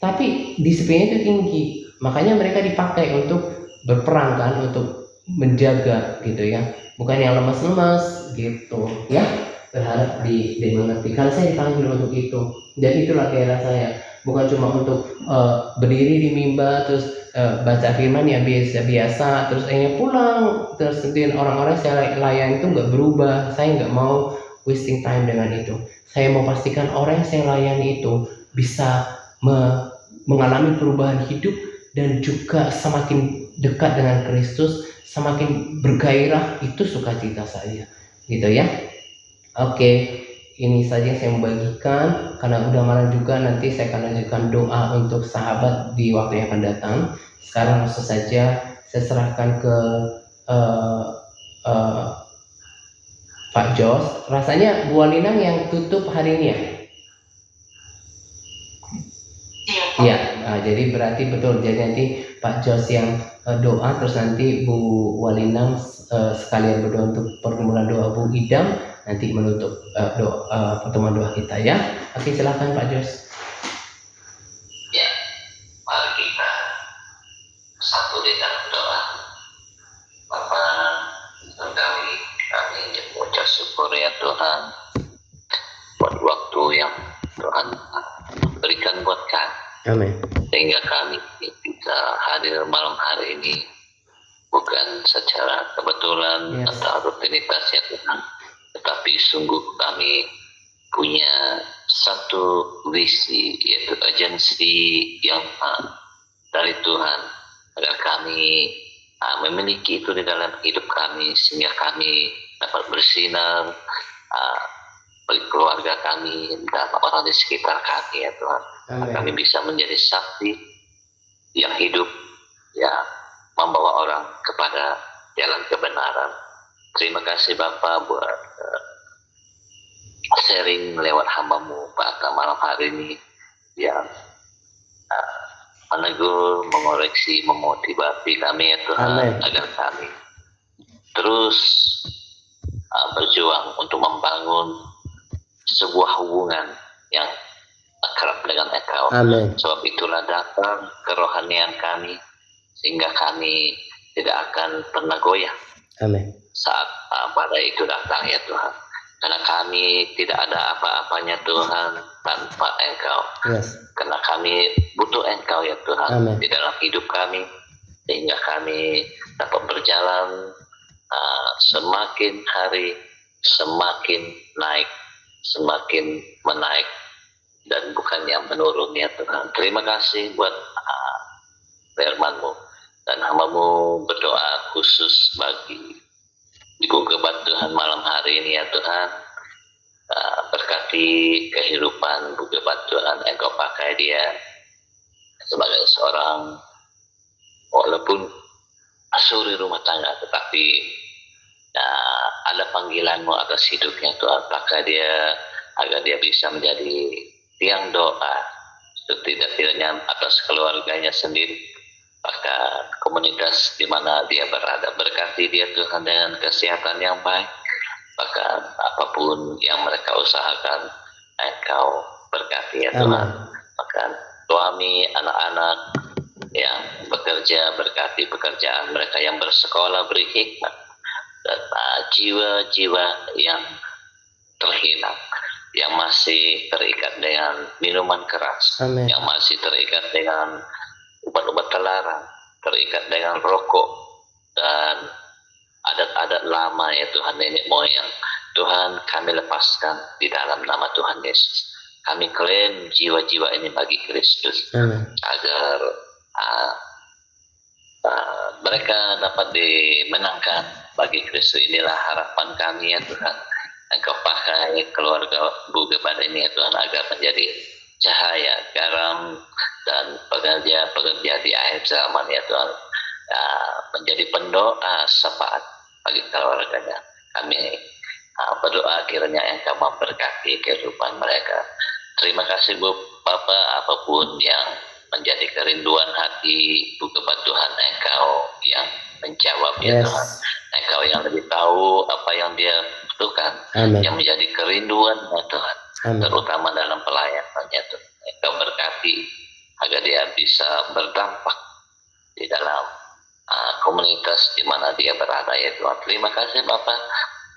tapi disiplinnya itu tinggi. Makanya mereka dipakai untuk berperang kan, untuk menjaga gitu ya, bukan yang lemas-lemas gitu ya. Berharap dimengerti, karena saya dipanggil untuk itu. Dan itulah gairah saya, bukan cuma untuk berdiri di mimbar terus baca firman yang biasa terus pulang, terus kemudian orang-orang saya layani itu nggak berubah. Saya nggak mau wasting time dengan itu. Saya mau pastikan orang yang saya layani itu bisa mengalami perubahan hidup dan juga semakin dekat dengan Kristus, semakin bergairah. Itu sukacita saya gitu ya. Oke, ini saja yang saya mau bagikan, karena udah malam juga. Nanti saya akan lanjutkan doa untuk sahabat di waktu yang akan datang. Sekarang langsung saja saya serahkan ke Pak Jos. Rasanya Bu Walinang yang tutup hari ini ya? Iya, jadi berarti betul. Jadi nanti Pak Jos yang doa, terus nanti Bu Walinang sekalian berdoa untuk pergumulan doa Bu Idam. nanti menutup pertemuan doa kita ya. Oke, silakan Pak Jos. Ya, mari kita satu di dalam doa. Bapa Surgawi, kami mengucap syukur ya Tuhan buat waktu yang Tuhan berikan buat kami. Amin. Sehingga kami bisa hadir malam hari ini bukan secara kebetulan atau rutinitas ya Tuhan, tetapi sungguh kami punya satu visi, yaitu agensi yang dari Tuhan, agar kami memiliki itu di dalam hidup kami, sehingga kami dapat bersinar bagi keluarga kami dan orang di sekitar kami ya Tuhan. Amin. Kami bisa menjadi saksi yang hidup, ya, membawa orang kepada jalan kebenaran. Terima kasih Bapa buat sharing lewat hamba-Mu pada malam hari ini yang menegur, mengoreksi, memotivasi kami ya Tuhan. Amen. Agar kami terus berjuang untuk membangun sebuah hubungan yang akrab dengan Engkau. Amen. Sebab itulah datang kerohanian kami, sehingga kami tidak akan pernah goyah. Amin. Saat badai itu datang ya Tuhan. Karena kami tidak ada apa-apanya Tuhan tanpa Engkau. Yes. Karena kami butuh Engkau ya Tuhan. Amen. Di dalam hidup kami, sehingga kami dapat berjalan semakin hari semakin naik, semakin menaik, dan bukan yang menurun ya Tuhan. Terima kasih buat firman-Mu, dan hamba-Mu berdoa khusus bagi Ibu Gebat Tuhan malam hari ini ya Tuhan. Berkati kehidupan Ibu Gebat Tuhan, Engkau pakai dia sebagai seorang walaupun suri rumah tangga, tetapi ada panggilan-Mu atas hidupnya Tuhan. Pakai dia agar dia bisa menjadi tiang doa setidak-tidaknya atas keluarganya sendiri, bahkan komunitas di mana dia berada. Berkati dia Tuhan dengan kesehatan yang baik, bahkan apapun yang mereka usahakan Engkau berkati ya Tuhan. Bahkan suami, anak-anak yang bekerja, berkati pekerjaan mereka, yang bersekolah beri hikmat, dan jiwa-jiwa yang terhina, yang masih terikat dengan minuman keras, Amen. yang masih terikat dengan obat-obat terlarang, terikat dengan rokok dan adat-adat lama ya Tuhan, nenek moyang. Tuhan, kami lepaskan di dalam nama Tuhan Yesus. Kami klaim jiwa-jiwa ini bagi Kristus. Amen. Agar mereka dapat dimenangkan bagi Kristus. Inilah harapan kami ya Tuhan. Engkau pakai keluarga Bu Gebat ini ya Tuhan, agar menjadi cahaya, garam, dan pekerja-pekerja di akhir zaman ya Tuhan, menjadi pendoa syafaat bagi keluarganya. Kami berdoa kiranya Engkau memberkati kehidupan mereka. Terima kasih Bu Bapak, apapun yang menjadi kerinduan hati Bu Gebat Tuhan, Engkau yang menjawab ya Tuhan. Engkau yang lebih tahu apa yang dia butuhkan. Amen. Yang menjadi kerinduan ya Tuhan. Amen. Terutama dalam pelayanannya Tuhan. Engkau berkati agar dia bisa berdampak di dalam komunitas di mana dia berada ya Tuhan. Terima kasih Bapak.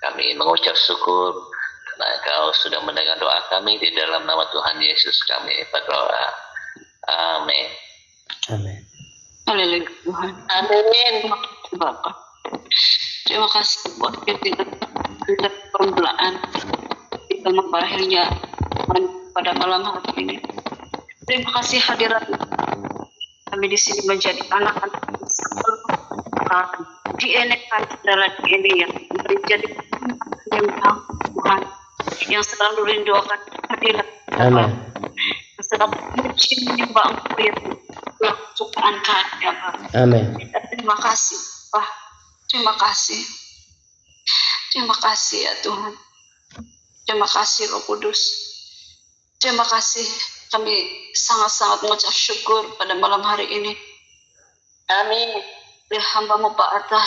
Kami mengucap syukur karena Engkau sudah mendengar doa kami. Di dalam nama Tuhan Yesus kami berdoa. Amin. Amin. Haleluya Tuhan. Amin. Bapak. Terima kasih buat kita permulaan kita berakhirnya pada malam hari ini. Terima kasih hadirat kami di sini menjadi anak-anak dienekan dalam ini yang menjadi yang Tuhan yang selalu rindukan hadirat Tuhan. Selalu menyembah Engkau ya Tuhan, kesukaan kami ya Pak. Amin. Terima kasih Pak. Terima kasih. Terima kasih ya Tuhan. Terima kasih Roh Kudus. Terima kasih. Kami sangat-sangat mengucap syukur pada malam hari ini. Amin. Ya hamba-Mu Pak Arta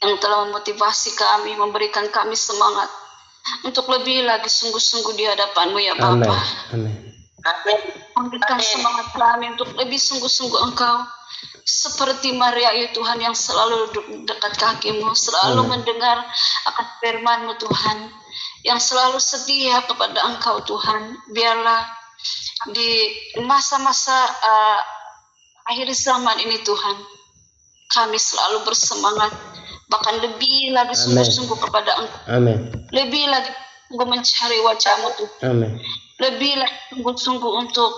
yang telah memotivasi kami, memberikan kami semangat untuk lebih lagi sungguh-sungguh di hadapan-Mu ya Amin. Bapa. Amin. Memberikan semangat kami untuk lebih sungguh-sungguh Engkau, seperti Maria ya Tuhan yang selalu duduk dekat kaki-Mu, selalu mendengar akan firman-Mu Tuhan, yang selalu setia kepada Engkau Tuhan. Biarlah di masa-masa akhir zaman ini Tuhan, kami selalu bersemangat, bahkan lebih lagi sungguh-sungguh kepada Engkau. Amin. Lebih lagi sungguh mencari wajah-Mu Tuhan. Amin. Lebih lagi sungguh-sungguh untuk